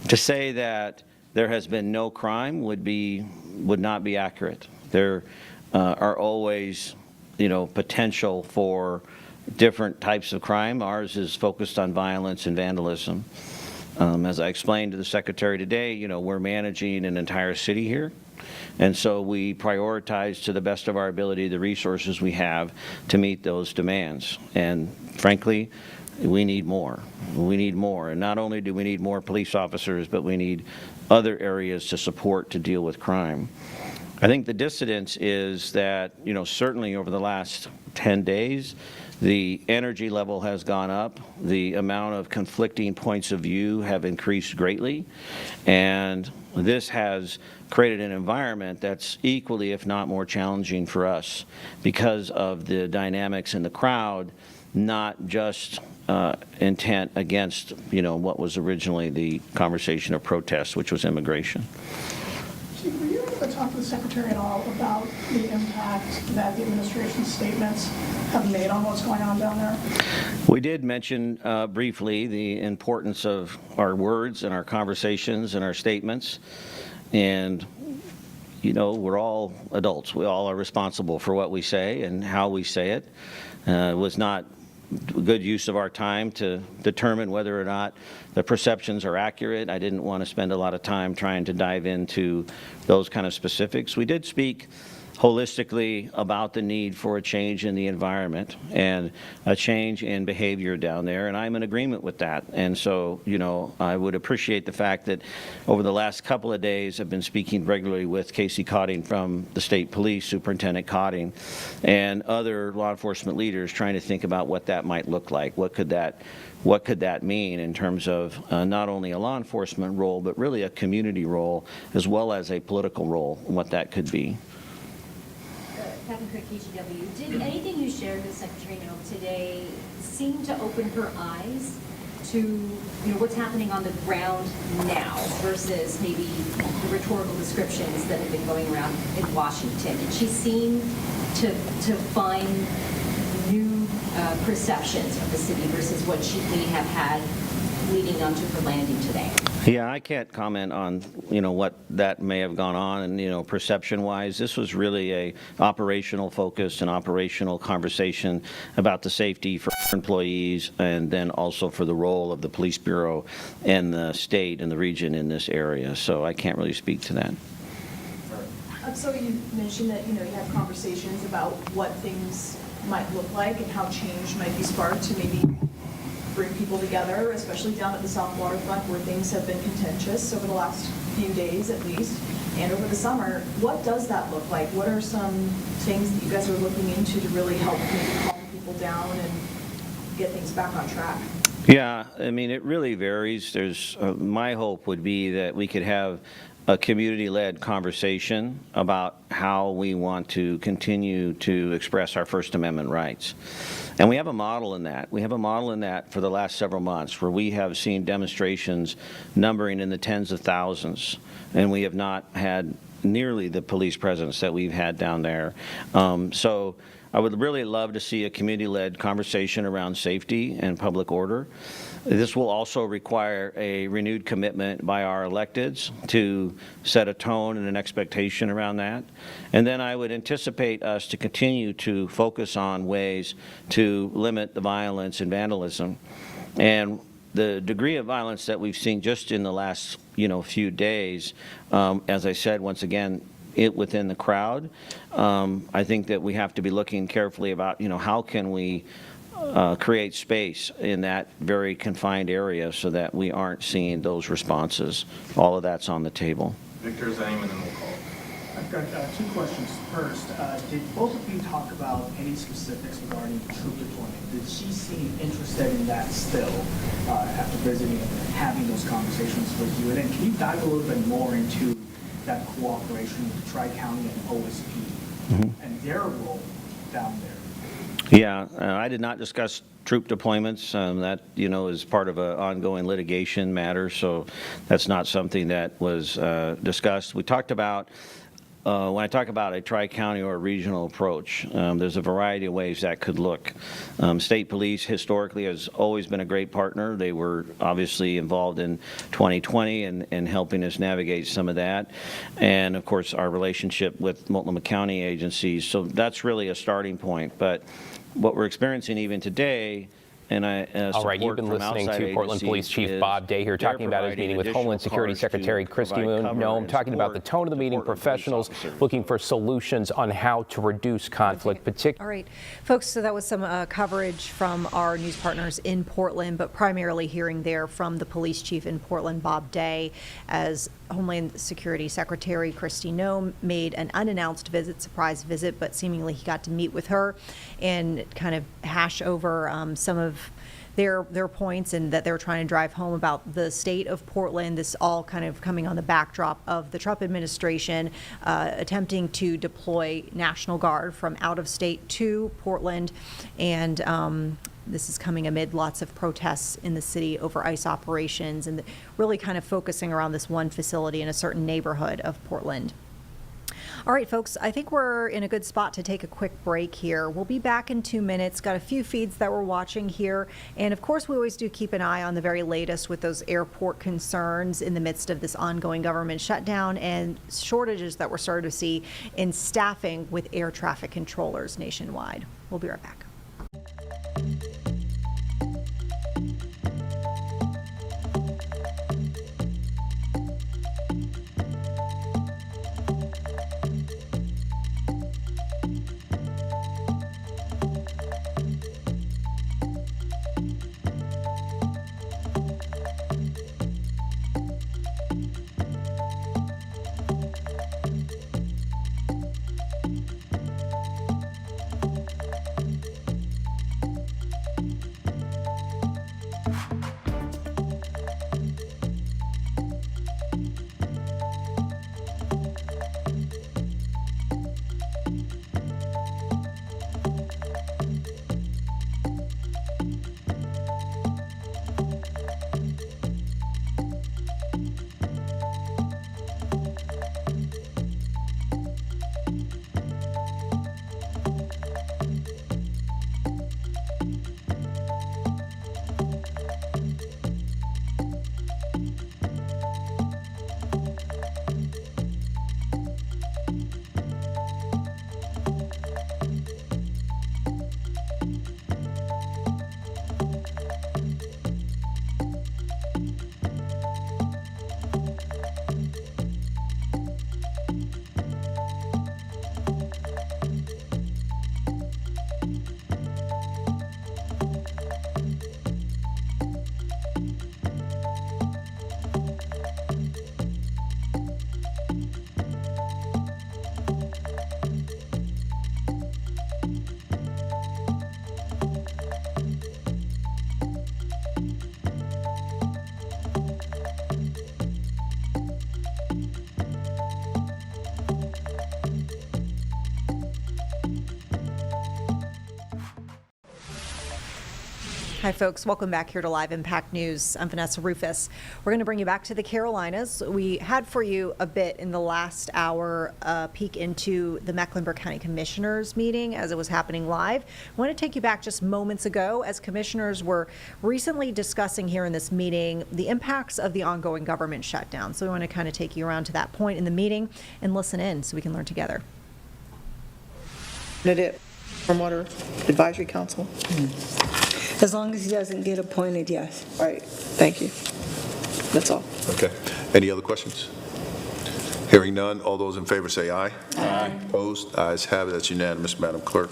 To say that there has been no crime would not be accurate. There are always, potential for different types of crime. Ours is focused on violence and vandalism. As I explained to the secretary today, we're managing an entire city here. And so we prioritize to the best of our ability the resources we have to meet those demands. And frankly, we need more. We need more. And not only do we need more police officers, but we need other areas to support to deal with crime. I think the dissidence is that, certainly over the last 10 days, the energy level has gone up. The amount of conflicting points of view have increased greatly. And this has created an environment that's equally, if not more challenging for us because of the dynamics in the crowd, not just intent against, what was originally the conversation of protest, which was immigration. Chief, were you able to talk to the Secretary at all about the impact that the administration's statements have made on what's going on down there? We did mention briefly the importance of our words and our conversations and our statements. And, we're all adults. We all are responsible for what we say and how we say it. It was not good use of our time to determine whether or not the perceptions are accurate. I didn't want to spend a lot of time trying to dive into those kind of specifics. We did speak holistically about the need for a change in the environment and a change in behavior down there, and I'm in agreement with that. And so, you know, I would appreciate the fact that over the last couple of days I've been speaking regularly with Casey Cotting from the State Police, Superintendent Cotting, and other law enforcement leaders trying to think about what that might look like. What could that mean in terms of not only a law enforcement role, but really a community role as well as a political role, and what that could be. Captain Cook, KGW, did anything you shared with Secretary Noem today seem to open her eyes to, you know, what's happening on the ground now versus maybe the rhetorical descriptions that have been going around in Washington? Did she seem to find new perceptions of the city versus what she may have had leading onto her landing today? Yeah, I can't comment on, you know, what that may have gone on and, you know, perception-wise. This was really a operational focus and operational conversation about the safety for employees and then also for the role of the police bureau and the state and the region in this area. So I can't really speak to that. So you mentioned that, you know, you have conversations about what things might look like and how change might be sparked to maybe bring people together, especially down at the South Waterfront where things have been contentious over the last few days at least, and over the summer. What does that look like? What are some things that you guys are looking into to really help maybe calm people down and get things back on track? Yeah, I mean, it really varies. There's my hope would be that we could have a community-led conversation about how we want to continue to express our First Amendment rights. And we have a model in that. We have a model in that for the last several months where we have seen demonstrations numbering in the tens of thousands, and we have not had nearly the police presence that we've had down there. So I would really love to see a community-led conversation around safety and public order. This will also require a renewed commitment by our electeds to set a tone and an expectation around that. And then I would anticipate us to continue to focus on ways to limit the violence and vandalism. And the degree of violence that we've seen just in the last, you know, few days, as I said, once again, within the crowd, I think that we have to be looking carefully about, you know, how can we create space in that very confined area so that we aren't seeing those responses. All of that's on the table. Victor Zaim, and then we'll call. I've got two questions. First, did both of you talk about any specifics regarding troop deployment? Did she seem interested in that still after visiting and having those conversations with you? And then can you dive a little bit more into that cooperation with Tri-County and OSP and their role down there? Yeah, I did not discuss troop deployments. That, you know, is part of an ongoing litigation matter, so that's not something that was discussed. We talked about, when I talk about a tri-county or a regional approach, there's a variety of ways that could look. State Police historically has always been a great partner. They were obviously involved in 2020 and helping us navigate some of that. And of course, our relationship with Multnomah County agencies. So that's really a starting point. But what we're experiencing even today, and all right, you've been listening to Portland Police Chief Bob Day here talking about his meeting with Homeland Security Secretary Kristi Noem, talking about the tone of the meeting, professionals looking for solutions on how to reduce conflict. All right, folks, so that was some coverage from our news partners in Portland, but primarily hearing there from the police chief in Portland, Bob Day, as Homeland Security Secretary Kristi Noem made an unannounced visit, surprise visit, but seemingly he got to meet with her and kind of hash over some of their points and that they're trying to drive home about the state of Portland. This all kind of coming on the backdrop of the Trump administration attempting to deploy National Guard from out of state to Portland, and this is coming amid lots of protests in the city over ICE operations and really kind of focusing around this one facility in a certain neighborhood of Portland. All right, folks, I think we're in a good spot to take a quick break here. We'll be back in 2 minutes. Got a few feeds that we're watching here. And of course, we always do keep an eye on the very latest with those airport concerns in the midst of this ongoing government shutdown and shortages that we're starting to see in staffing with air traffic controllers nationwide. We'll be right back. Hi, folks. Welcome back here to Live Impact News. I'm Vanessa Rufus. We're going to bring you back to the Carolinas. We had for you a bit in the last hour a peek into the Mecklenburg County Commissioners meeting as it was happening live. I want to take you back just moments ago as commissioners were recently discussing here in this meeting the impacts of the ongoing government shutdown. So we want to kind of take you around to that point in the meeting and listen in so we can learn together. Stormwater Advisory Council? As long as he doesn't get appointed, yes. Right. Thank you. That's all. Okay. Any other questions? Hearing none, all those in favor say aye. Aye. Opposed? Ayes have it. That's unanimous, Madam Clerk.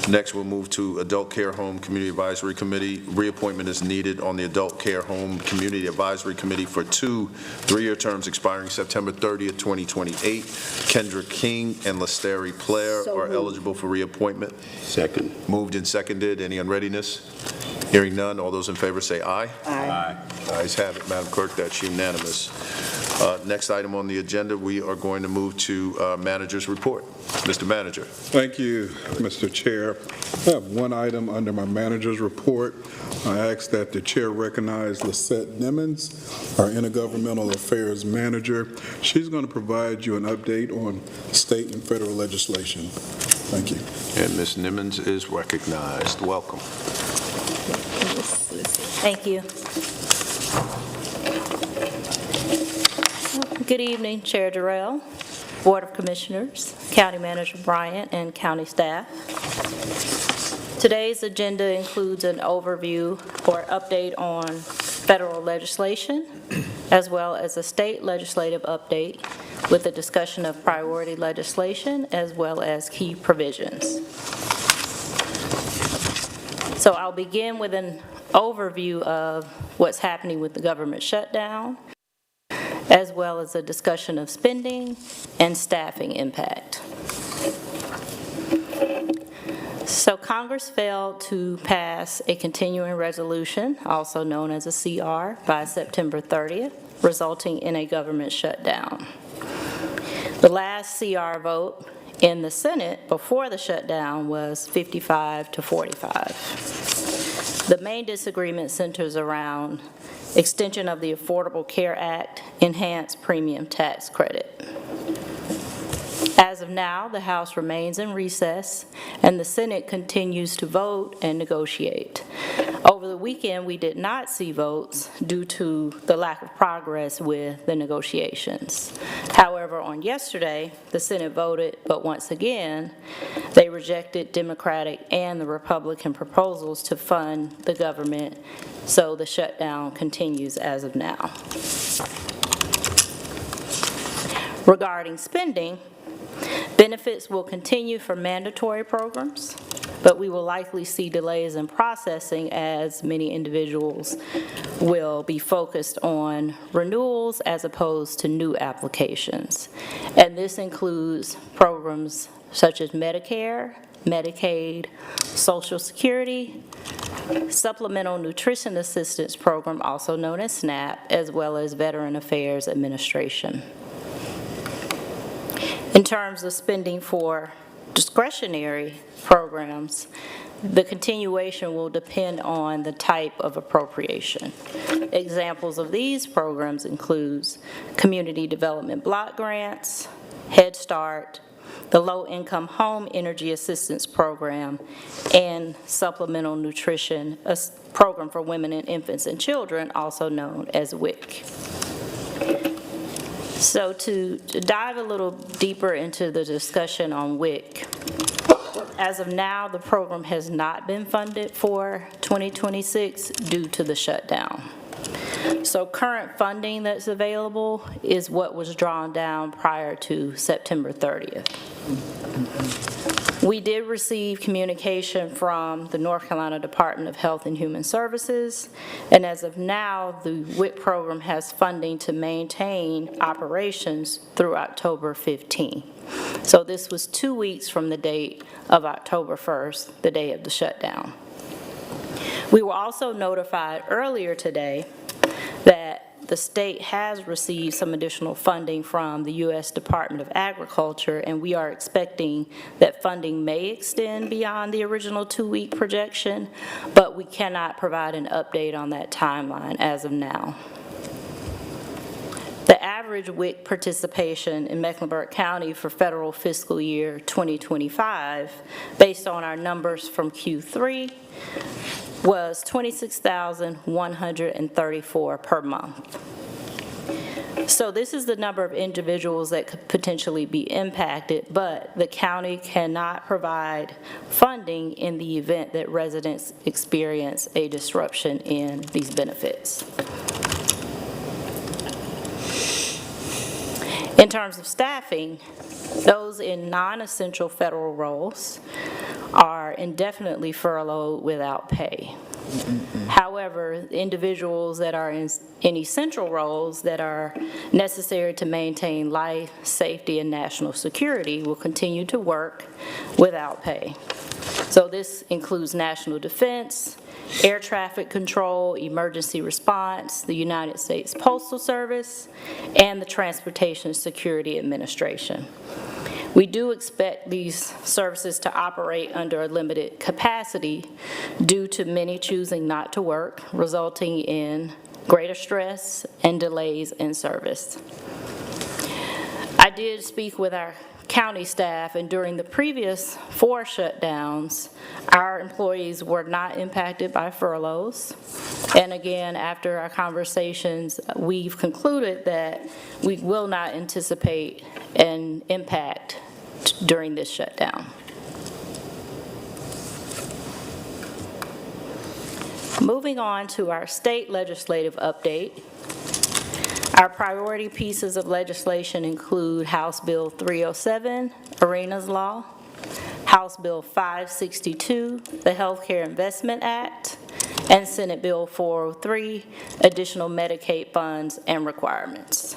Next, we'll move to Adult Care Home Community Advisory Committee. Reappointment is needed on the Adult Care Home Community Advisory Committee for 2 3-year terms expiring September 30th, 2028. Kendra King and Lesteri Player are eligible for reappointment. Second. Moved and seconded. Any unreadiness? Hearing none, all those in favor say aye. Aye. Ayes have it, Madam Clerk. That's unanimous. Next item on the agenda, we are going to move to Manager's Report. Mr. Manager. Thank you, Mr. Chair. I have one item under my Manager's Report. I ask that the Chair recognize Lisette Nimmons, our Intergovernmental Affairs Manager. She's going to provide you an update on state and federal legislation. Thank you. And Ms. Nimmons is recognized. Welcome. Thank you. Good evening, Chair Durrell, Board of Commissioners, County Manager Bryant, and county staff. Today's agenda includes an overview or update on federal legislation, as well as a state legislative update with a discussion of priority legislation, as well as key provisions. So I'll begin with an overview of what's happening with the government shutdown, as well as a discussion of spending and staffing impact. So Congress failed to pass a continuing resolution, also known as a CR, by September 30th, resulting in a government shutdown. The last CR vote in the Senate before the shutdown was 55 to 45. The main disagreement centers around extension of the Affordable Care Act, enhanced premium tax credit. As of now, the House remains in recess, and the Senate continues to vote and negotiate. Over the weekend, we did not see votes due to the lack of progress with the negotiations. However, on yesterday, the Senate voted, but once again, they rejected Democratic and the Republican proposals to fund the government, so the shutdown continues as of now. Regarding spending, benefits will continue for mandatory programs, but we will likely see delays in processing as many individuals will be focused on renewals as opposed to new applications. And this includes programs such as Medicare, Medicaid, Social Security, Supplemental Nutrition Assistance Program, also known as SNAP, as well as Veteran Affairs Administration. In terms of spending for discretionary programs, the continuation will depend on the type of appropriation. Examples of these programs include Community Development Block Grants, Head Start, the Low-Income Home Energy Assistance Program, and Supplemental Nutrition Program for Women and Infants and Children, also known as WIC. So to dive a little deeper into the discussion on WIC, as of now, the program has not been funded for 2026 due to the shutdown. So current funding that's available is what was drawn down prior to September 30th. We did receive communication from the North Carolina Department of Health and Human Services, and as of now, the WIC program has funding to maintain operations through October 15. So this was 2 weeks from the date of October 1st, the day of the shutdown. We were also notified earlier today that the state has received some additional funding from the U.S. Department of Agriculture, and we are expecting that funding may extend beyond the original 2-week projection, but we cannot provide an update on that timeline as of now. The average WIC participation in Mecklenburg County for federal fiscal year 2025, based on our numbers from Q3, was $26,134 per month. So this is the number of individuals that could potentially be impacted, but the county cannot provide funding in the event that residents experience a disruption in these benefits. In terms of staffing, those in non-essential federal roles are indefinitely furloughed without pay. However, individuals that are in essential roles that are necessary to maintain life, safety, and national security will continue to work without pay. So this includes national defense, air traffic control, emergency response, the United States Postal Service, and the Transportation Security Administration. We do expect these services to operate under a limited capacity due to many choosing not to work, resulting in greater stress and delays in service. I did speak with our county staff, and during the previous 4 shutdowns, our employees were not impacted by furloughs. And again, after our conversations, we've concluded that we will not anticipate an impact during this shutdown. Moving on to our state legislative update. Our priority pieces of legislation include House Bill 307, Arenas Law, House Bill 562, the Healthcare Investment Act, and Senate Bill 403, additional Medicaid funds and requirements.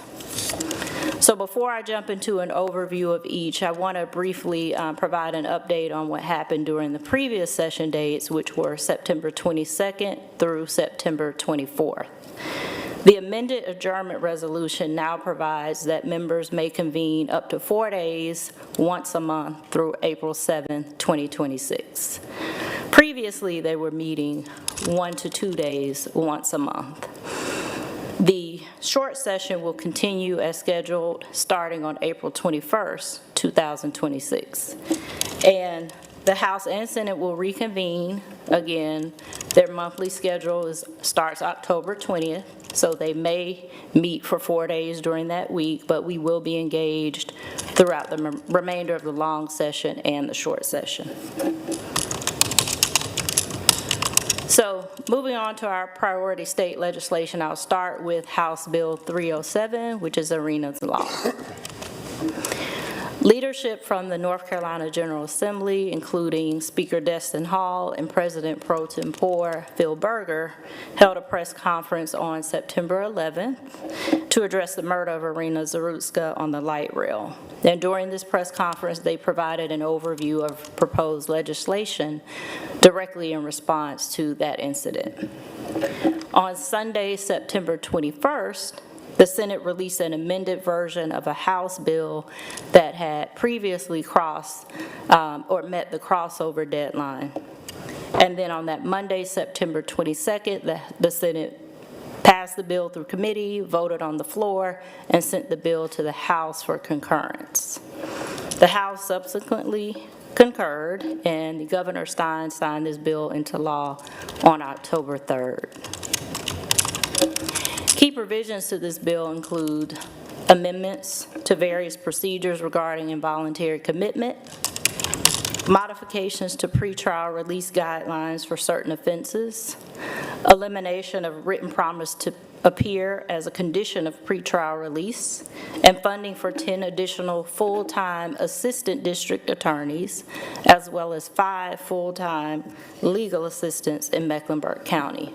So before I jump into an overview of each, I want to briefly provide an update on what happened during the previous session dates, which were September 22nd through September 24th. The amended adjournment resolution now provides that members may convene up to 4 days once a month through April 7, 2026. Previously, they were meeting 1 to 2 days once a month. The short session will continue as scheduled starting on April 21st, 2026. And the House and Senate will reconvene again. Their monthly schedule starts October 20th, so they may meet for 4 days during that week, but we will be engaged throughout the remainder of the long session and the short session. So moving on to our priority state legislation, I'll start with House Bill 307, which is Arenas Law. Leadership from the North Carolina General Assembly, including Speaker Destin Hall and President Pro Tempore Phil Berger, held a press conference on September 11th to address the murder of Irina Zarutska on the light rail. And during this press conference, they provided an overview of proposed legislation directly in response to that incident. On Sunday, September 21st, the Senate released an amended version of a House bill that had previously crossed or met the crossover deadline. And then on that Monday, September 22nd, the Senate passed the bill through committee, voted on the floor, and sent the bill to the House for concurrence. The House subsequently concurred, and Governor Stein signed this bill into law on October 3rd. Key provisions to this bill include amendments to various procedures regarding involuntary commitment, modifications to pretrial release guidelines for certain offenses, elimination of written promise to appear as a condition of pretrial release, and funding for 10 additional full-time assistant district attorneys, as well as 5 full-time legal assistants in Mecklenburg County.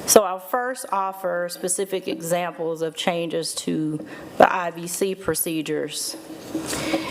So I'll first offer specific examples of changes to the IVC procedures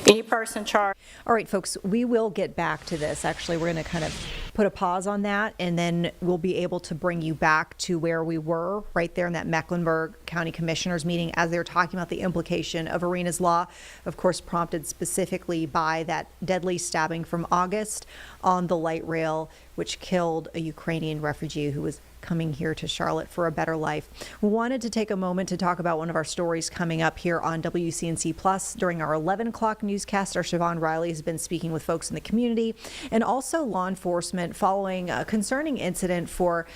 Any person charged. All right, folks, we will get back to this. Actually, we're going to kind of put a pause on that, and then we'll be able to bring you back to where we were right there in that Mecklenburg County Commissioners meeting as they were talking about the implication of Irina's law, of course, prompted specifically by that deadly stabbing from August on the light rail, which killed a Ukrainian refugee who was coming here to Charlotte for a better life. We wanted to take a moment to talk about one of our stories coming up here on WCNC Plus. During our 11 o'clock newscast, our Siobhan Riley has been speaking with folks in the community and also law enforcement following a concerning incident for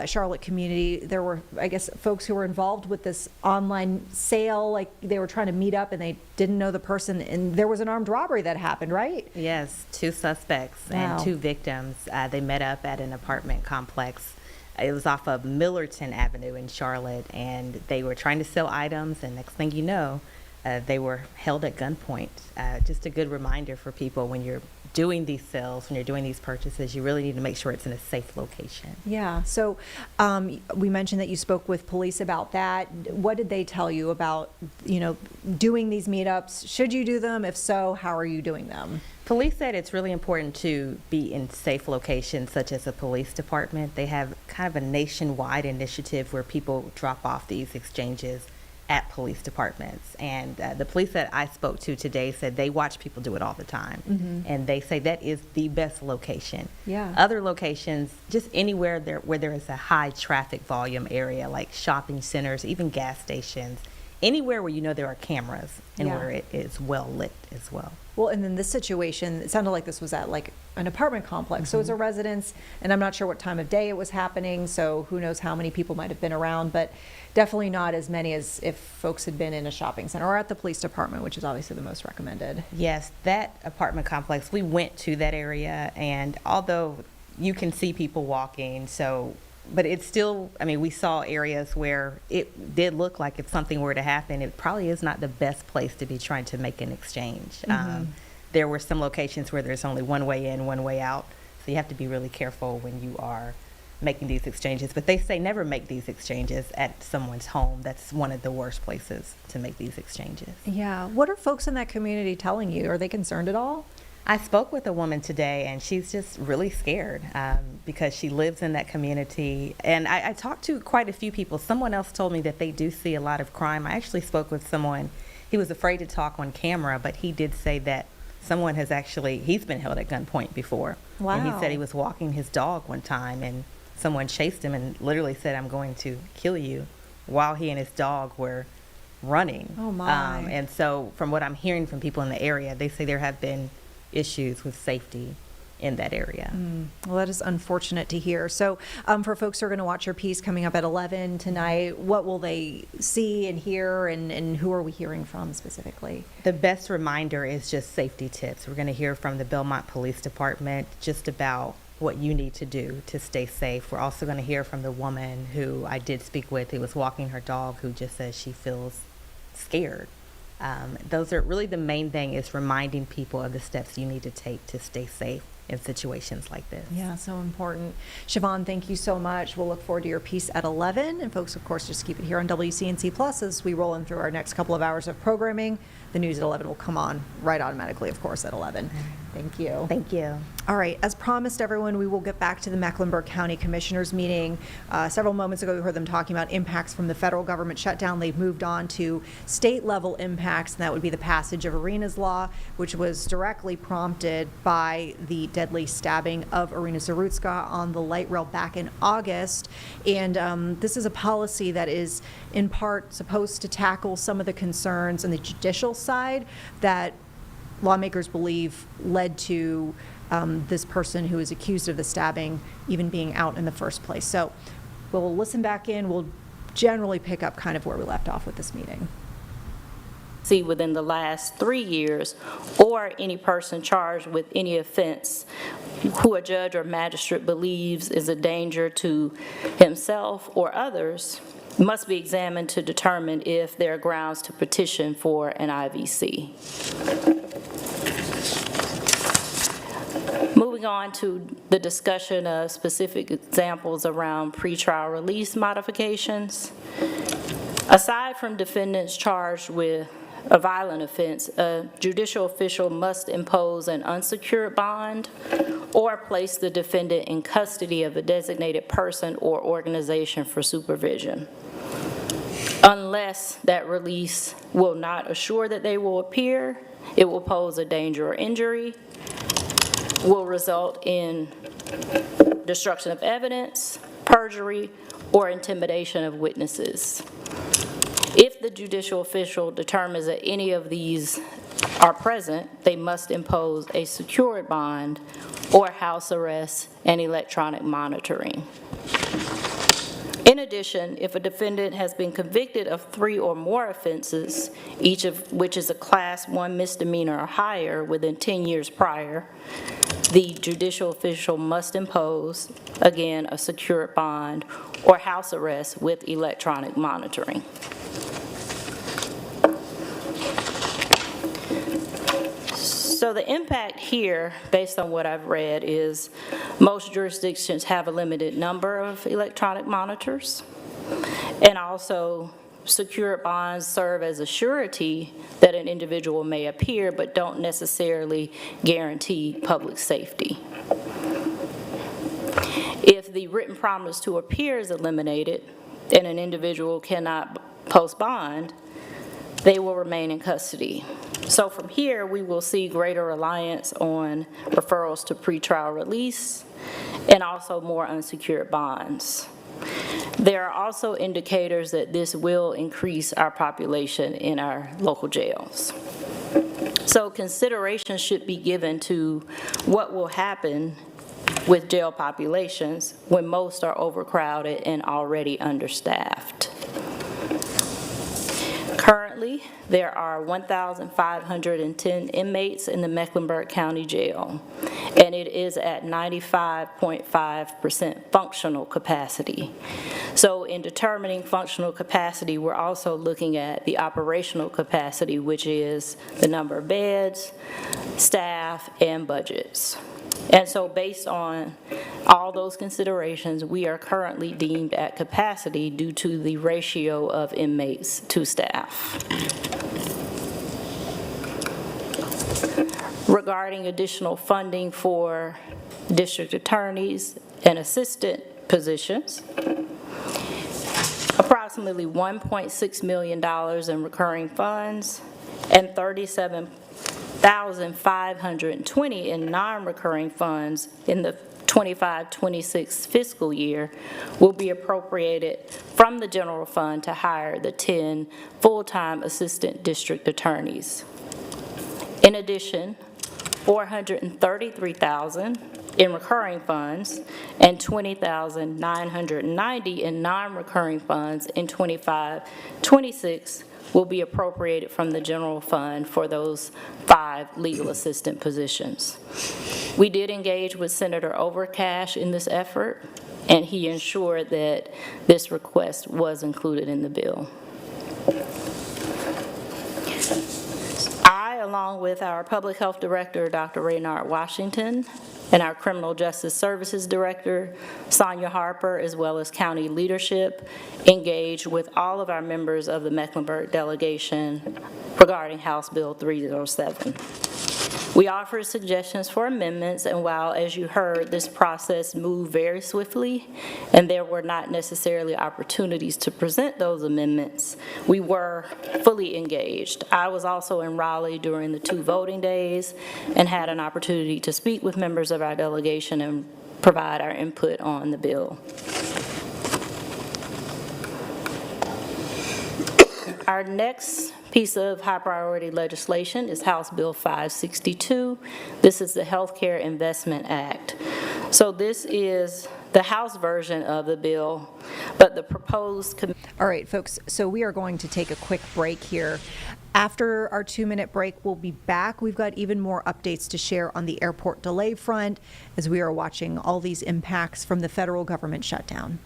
Charlotte community. There were, I guess, folks who were involved with this online sale, like they were trying to meet up and they didn't know the person, and there was an armed robbery that happened, right? Yes, 2 suspects Wow. and 2 victims. They met up at an apartment complex. It was off of Millerton Avenue in Charlotte, and they were trying to sell items, and next thing you know, they were held at gunpoint. Just a good reminder for people when you're doing these sales, when you're doing these purchases, you really need to make sure it's in a safe location. Yeah. So we mentioned that you spoke with police about that. What did they tell you about, doing these meetups? Should you do them? If so, how are you doing them? Police said it's really important to be in safe locations, such as a police department. They have kind of a nationwide initiative where people drop off these exchanges at police departments. And the police that I spoke to today said they watch people do it all the time. Mm-hmm. And they say that is the best location. Yeah. Other locations, just anywhere where there is a high traffic volume area, like shopping centers, even gas stations, anywhere where there are cameras and Yeah. where it is well lit as well. Well, and then this situation, it sounded like this was at like an apartment complex. So it's a residence, and I'm not sure what time of day it was happening, so who knows how many people might have been around, but definitely not as many as if folks had been in a shopping center or at the police department, which is obviously the most recommended. Yes, that apartment complex, we went to that area, and although you can see people walking, but it's still, we saw areas where it did look like if something were to happen, it probably is not the best place to be trying to make an exchange. Mm-hmm. There were some locations where there's only one way in, one way out, so you have to be really careful when you are making these exchanges. But they say never make these exchanges at someone's home. That's one of the worst places to make these exchanges. Yeah. What are folks in that community telling you? Are they concerned at all? I spoke with a woman today, and she's just really scared because she lives in that community. And I talked to quite a few people. Someone else told me that they do see a lot of crime. I actually spoke with someone. He was afraid to talk on camera, but he did say that someone he's been held at gunpoint before. Wow. And he said he was walking his dog one time, and someone chased him and literally said, "I'm going to kill you," while he and his dog were running. Oh, my. And so from what I'm hearing from people in the area, they say there have been issues with safety in that area. Well, that is unfortunate to hear. So for folks who are going to watch your piece coming up at 11 tonight, what will they see and hear, and who are we hearing from specifically? The best reminder is just safety tips. We're going to hear from the Belmont Police Department just about what you need to do to stay safe. We're also going to hear from the woman who I did speak with, who was walking her dog, who just says she feels scared. Those are really the main thing, is reminding people of the steps you need to take to stay safe in situations like this. Yeah, so important. Siobhan, thank you so much. We'll look forward to your piece at 11. And folks, of course, just keep it here on WCNC Plus as we roll in through our next couple of hours of programming. The news at 11 will come on right automatically, of course, at 11. Thank you. Thank you. All right, as promised, everyone, we will get back to the Mecklenburg County Commissioners meeting. Several moments ago, we heard them talking about impacts from the federal government shutdown. They've moved on to state-level impacts, and that would be the passage of Irina's law, which was directly prompted by the deadly stabbing of Irina Zarutska on the light rail back in August. And this is a policy that is, in part, supposed to tackle some of the concerns on the judicial side that lawmakers believe led to this person who is accused of the stabbing even being out in the first place. So we'll listen back in. We'll generally pick up kind of where we left off with this meeting. See, within the last 3 years, or any person charged with any offense who a judge or magistrate believes is a danger to himself or others, must be examined to determine if there are grounds to petition for an IVC. Moving on to the discussion of specific examples around pretrial release modifications. Aside from defendants charged with a violent offense, a judicial official must impose an unsecured bond or place the defendant in custody of a designated person or organization for supervision. Unless that release will not assure that they will appear, it will pose a danger or injury, will result in destruction of evidence, perjury, or intimidation of witnesses. If the judicial official determines that any of these are present, they must impose a secured bond or house arrest and electronic monitoring. In addition, if a defendant has been convicted of 3 or more offenses, each of which is a Class 1 misdemeanor or higher within 10 years prior, the judicial official must impose, again, a secured bond or house arrest with electronic monitoring. So the impact here, based on what I've read, is most jurisdictions have a limited number of electronic monitors, and also secured bonds serve as a surety that an individual may appear, but don't necessarily guarantee public safety. If the written promise to appear is eliminated and an individual cannot post bond, they will remain in custody. So from here, we will see greater reliance on referrals to pretrial release and also more unsecured bonds. There are also indicators that this will increase our population in our local jails. So consideration should be given to what will happen with jail populations when most are overcrowded and already understaffed. Currently, there are 1,510 inmates in the Mecklenburg County Jail, and it is at 95.5% functional capacity. So in determining functional capacity, we're also looking at the operational capacity, which is the number of beds, staff, and budgets. And so based on all those considerations, we are currently deemed at capacity due to the ratio of inmates to staff. Regarding additional funding for district attorneys and assistant positions, approximately $1.6 million in recurring funds and $37,520 in non-recurring funds in the 25-26 fiscal year will be appropriated from the general fund to hire the 10 full-time assistant district attorneys. In addition, $433,000 in recurring funds and $20,990 in non-recurring funds in 25-26 will be appropriated from the general fund for those 5 legal assistant positions. We did engage with Senator Overcash in this effort, and he ensured that this request was included in the bill. I, along with our Public Health Director, Dr. Raynard Washington, and our Criminal Justice Services Director, Sonia Harper, as well as county leadership, engaged with all of our members of the Mecklenburg delegation regarding House Bill 307. We offered suggestions for amendments, and while, as you heard, this process moved very swiftly, and there were not necessarily opportunities to present those amendments, we were fully engaged. I was also in Raleigh during the 2 voting days and had an opportunity to speak with members of our delegation and provide our input on the bill. Our next piece of high priority legislation is House Bill 562. This is the Healthcare Investment Act. So this is the House version of the bill, but the proposed... All right, folks, so we are going to take a quick break here. After our 2-minute break, we'll be back. We've got even more updates to share on the airport delay front as we are watching all these impacts from the federal government shutdown.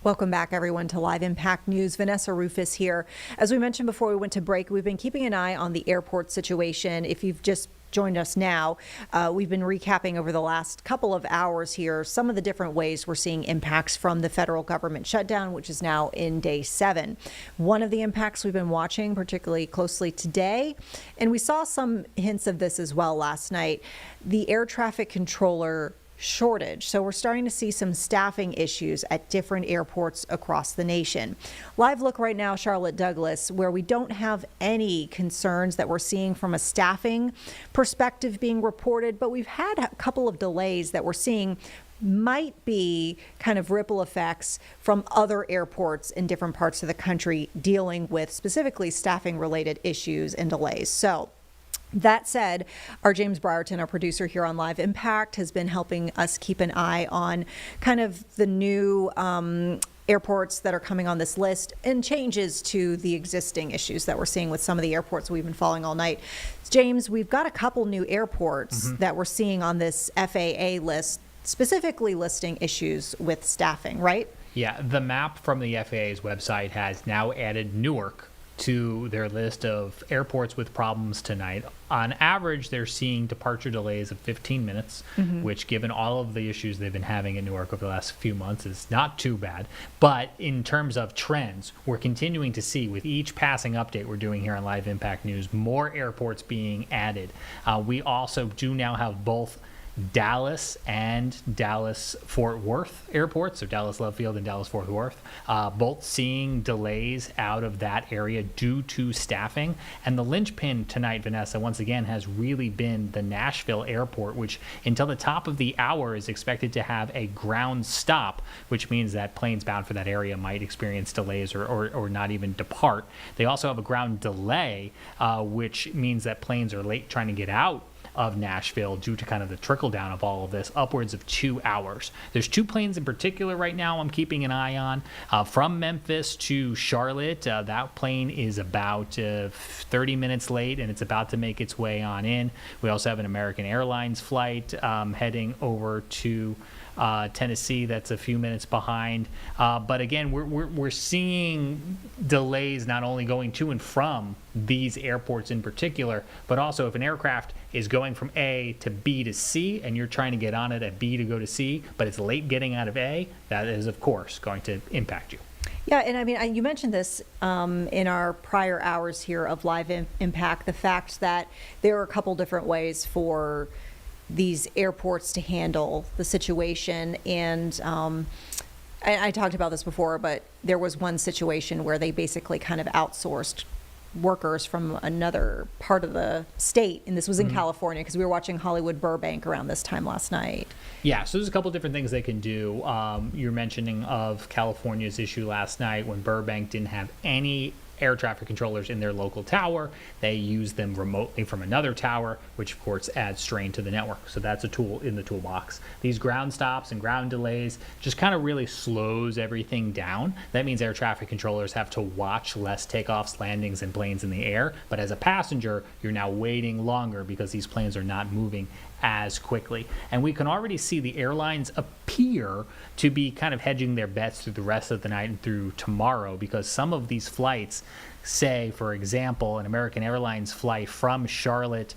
Welcome back, everyone, to Live Impact News. Vanessa Rufus here. As we mentioned before we went to break, we've been keeping an eye on the airport situation. If you've just joined us now, we've been recapping over the last couple of hours here some of the different ways we're seeing impacts from the federal government shutdown, which is now in day 7. One of the impacts we've been watching particularly closely today, and we saw some hints of this as well last night, the air traffic controller shortage. So we're starting to see some staffing issues at different airports across the nation. Live look right now, Charlotte Douglas, where we don't have any concerns that we're seeing from a staffing perspective being reported, but we've had a couple of delays that we're seeing might be kind of ripple effects from other airports in different parts of the country dealing with specifically staffing related issues and delays. So that said, our James Brierton, our producer here on Live Impact, has been helping us keep an eye on kind of the new airports that are coming on this list and changes to the existing issues that we're seeing with some of the airports we've been following all night. James, we've got a couple new airports that we're seeing on this FAA list, specifically listing issues with staffing, right? Yeah, the map from the FAA's website has now added Newark to their list of airports with problems tonight. On average, they're seeing departure delays of 15 minutes, which, given all of the issues they've been having in Newark over the last few months, is not too bad. But in terms of trends, we're continuing to see, with each passing update we're doing here on Live Impact News, more airports being added. We also do now have both Dallas and Dallas-Fort Worth airports, so Dallas Love Field and Dallas-Fort Worth, both seeing delays out of that area due to staffing. And the linchpin tonight, Vanessa, once again, has really been the Nashville airport, which until the top of the hour is expected to have a ground stop, which means that planes bound for that area might experience delays or not even depart. They also have a ground delay, which means that planes are late trying to get out of Nashville due to kind of the trickle down of all of this, upwards of 2 hours. There's 2 planes in particular right now I'm keeping an eye on. From Memphis to Charlotte, that plane is about 30 minutes late, and it's about to make its way on in. We also have an American Airlines flight heading over to Tennessee that's a few minutes behind. But again, we're seeing delays not only going to and from these airports in particular, but also if an aircraft is going from A to B to C and you're trying to get on it at B to go to C, but it's late getting out of A, that is, of course, going to impact you. Yeah, and I mean, you mentioned this in our prior hours here of Live Impact, the fact that there are a couple different ways for these airports to handle the situation. And I talked about this before, but there was one situation where they basically kind of outsourced workers from another part of the state, and this was in California, because we were watching Hollywood Burbank around this time last night. Yeah, so there's a couple different things they can do. You're mentioning of California's issue last night when Burbank didn't have any air traffic controllers in their local tower. They use them remotely from another tower, which of course adds strain to the network. So that's a tool in the toolbox. These ground stops and ground delays just kind of really slows everything down. That means air traffic controllers have to watch less takeoffs, landings, and planes in the air. But as a passenger, you're now waiting longer because these planes are not moving as quickly. And we can already see the airlines appear to be kind of hedging their bets through the rest of the night and through tomorrow, because some of these flights, say, for example, an American Airlines flight from Charlotte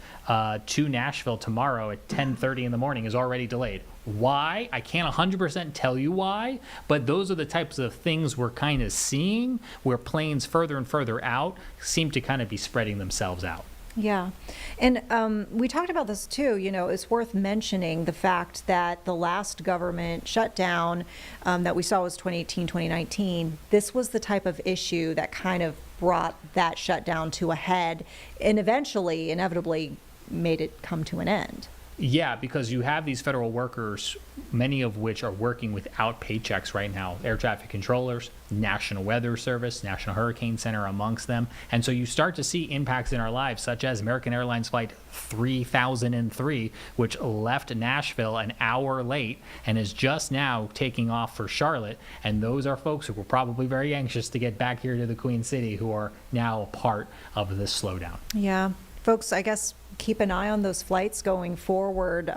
to Nashville tomorrow at 10:30 in the morning is already delayed. Why? I can't 100% tell you why, but those are the types of things we're kind of seeing where planes further and further out seem to kind of be spreading themselves out. Yeah. And we talked about this too. You know, it's worth mentioning the fact that the last government shutdown that we saw was 2018, 2019. This was the type of issue that kind of brought that shutdown to a head and eventually, inevitably, made it come to an end. Yeah, because you have these federal workers, many of which are working without paychecks right now. Air traffic controllers, National Weather Service, National Hurricane Center amongst them. And so you start to see impacts in our lives, such as American Airlines Flight 3003, which left Nashville an hour late and is just now taking off for Charlotte. And those are folks who were probably very anxious to get back here to the Queen City, who are now a part of this slowdown. Yeah. Folks, I guess keep an eye on those flights going forward.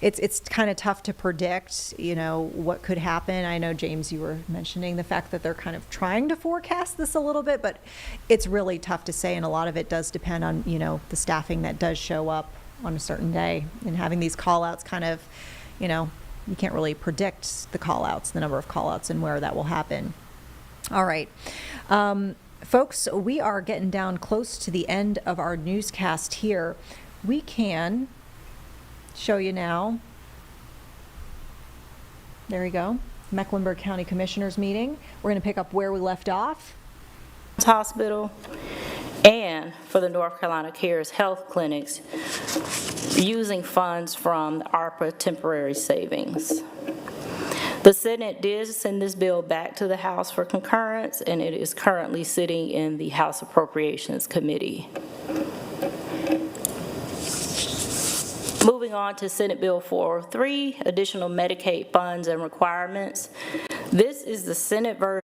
It's kind of tough to predict, what could happen. I know, James, you were mentioning the fact that they're kind of trying to forecast this a little bit, but it's really tough to say, and a lot of it does depend on, the staffing that does show up on a certain day, and having these call-outs kind of, you can't really predict the call-outs, the number of call-outs and where that will happen. All right. Folks, we are getting down close to the end of our newscast here. We can show you now. There we go. Mecklenburg County Commissioners meeting. We're going to pick up where we left off. Hospital and for the North Carolina Cares Health Clinics using funds from the ARPA temporary savings. The Senate did send this bill back to the House for concurrence, and it is currently sitting in the House Appropriations Committee. Moving on to Senate Bill 403, additional Medicaid funds and requirements. This is the Senate version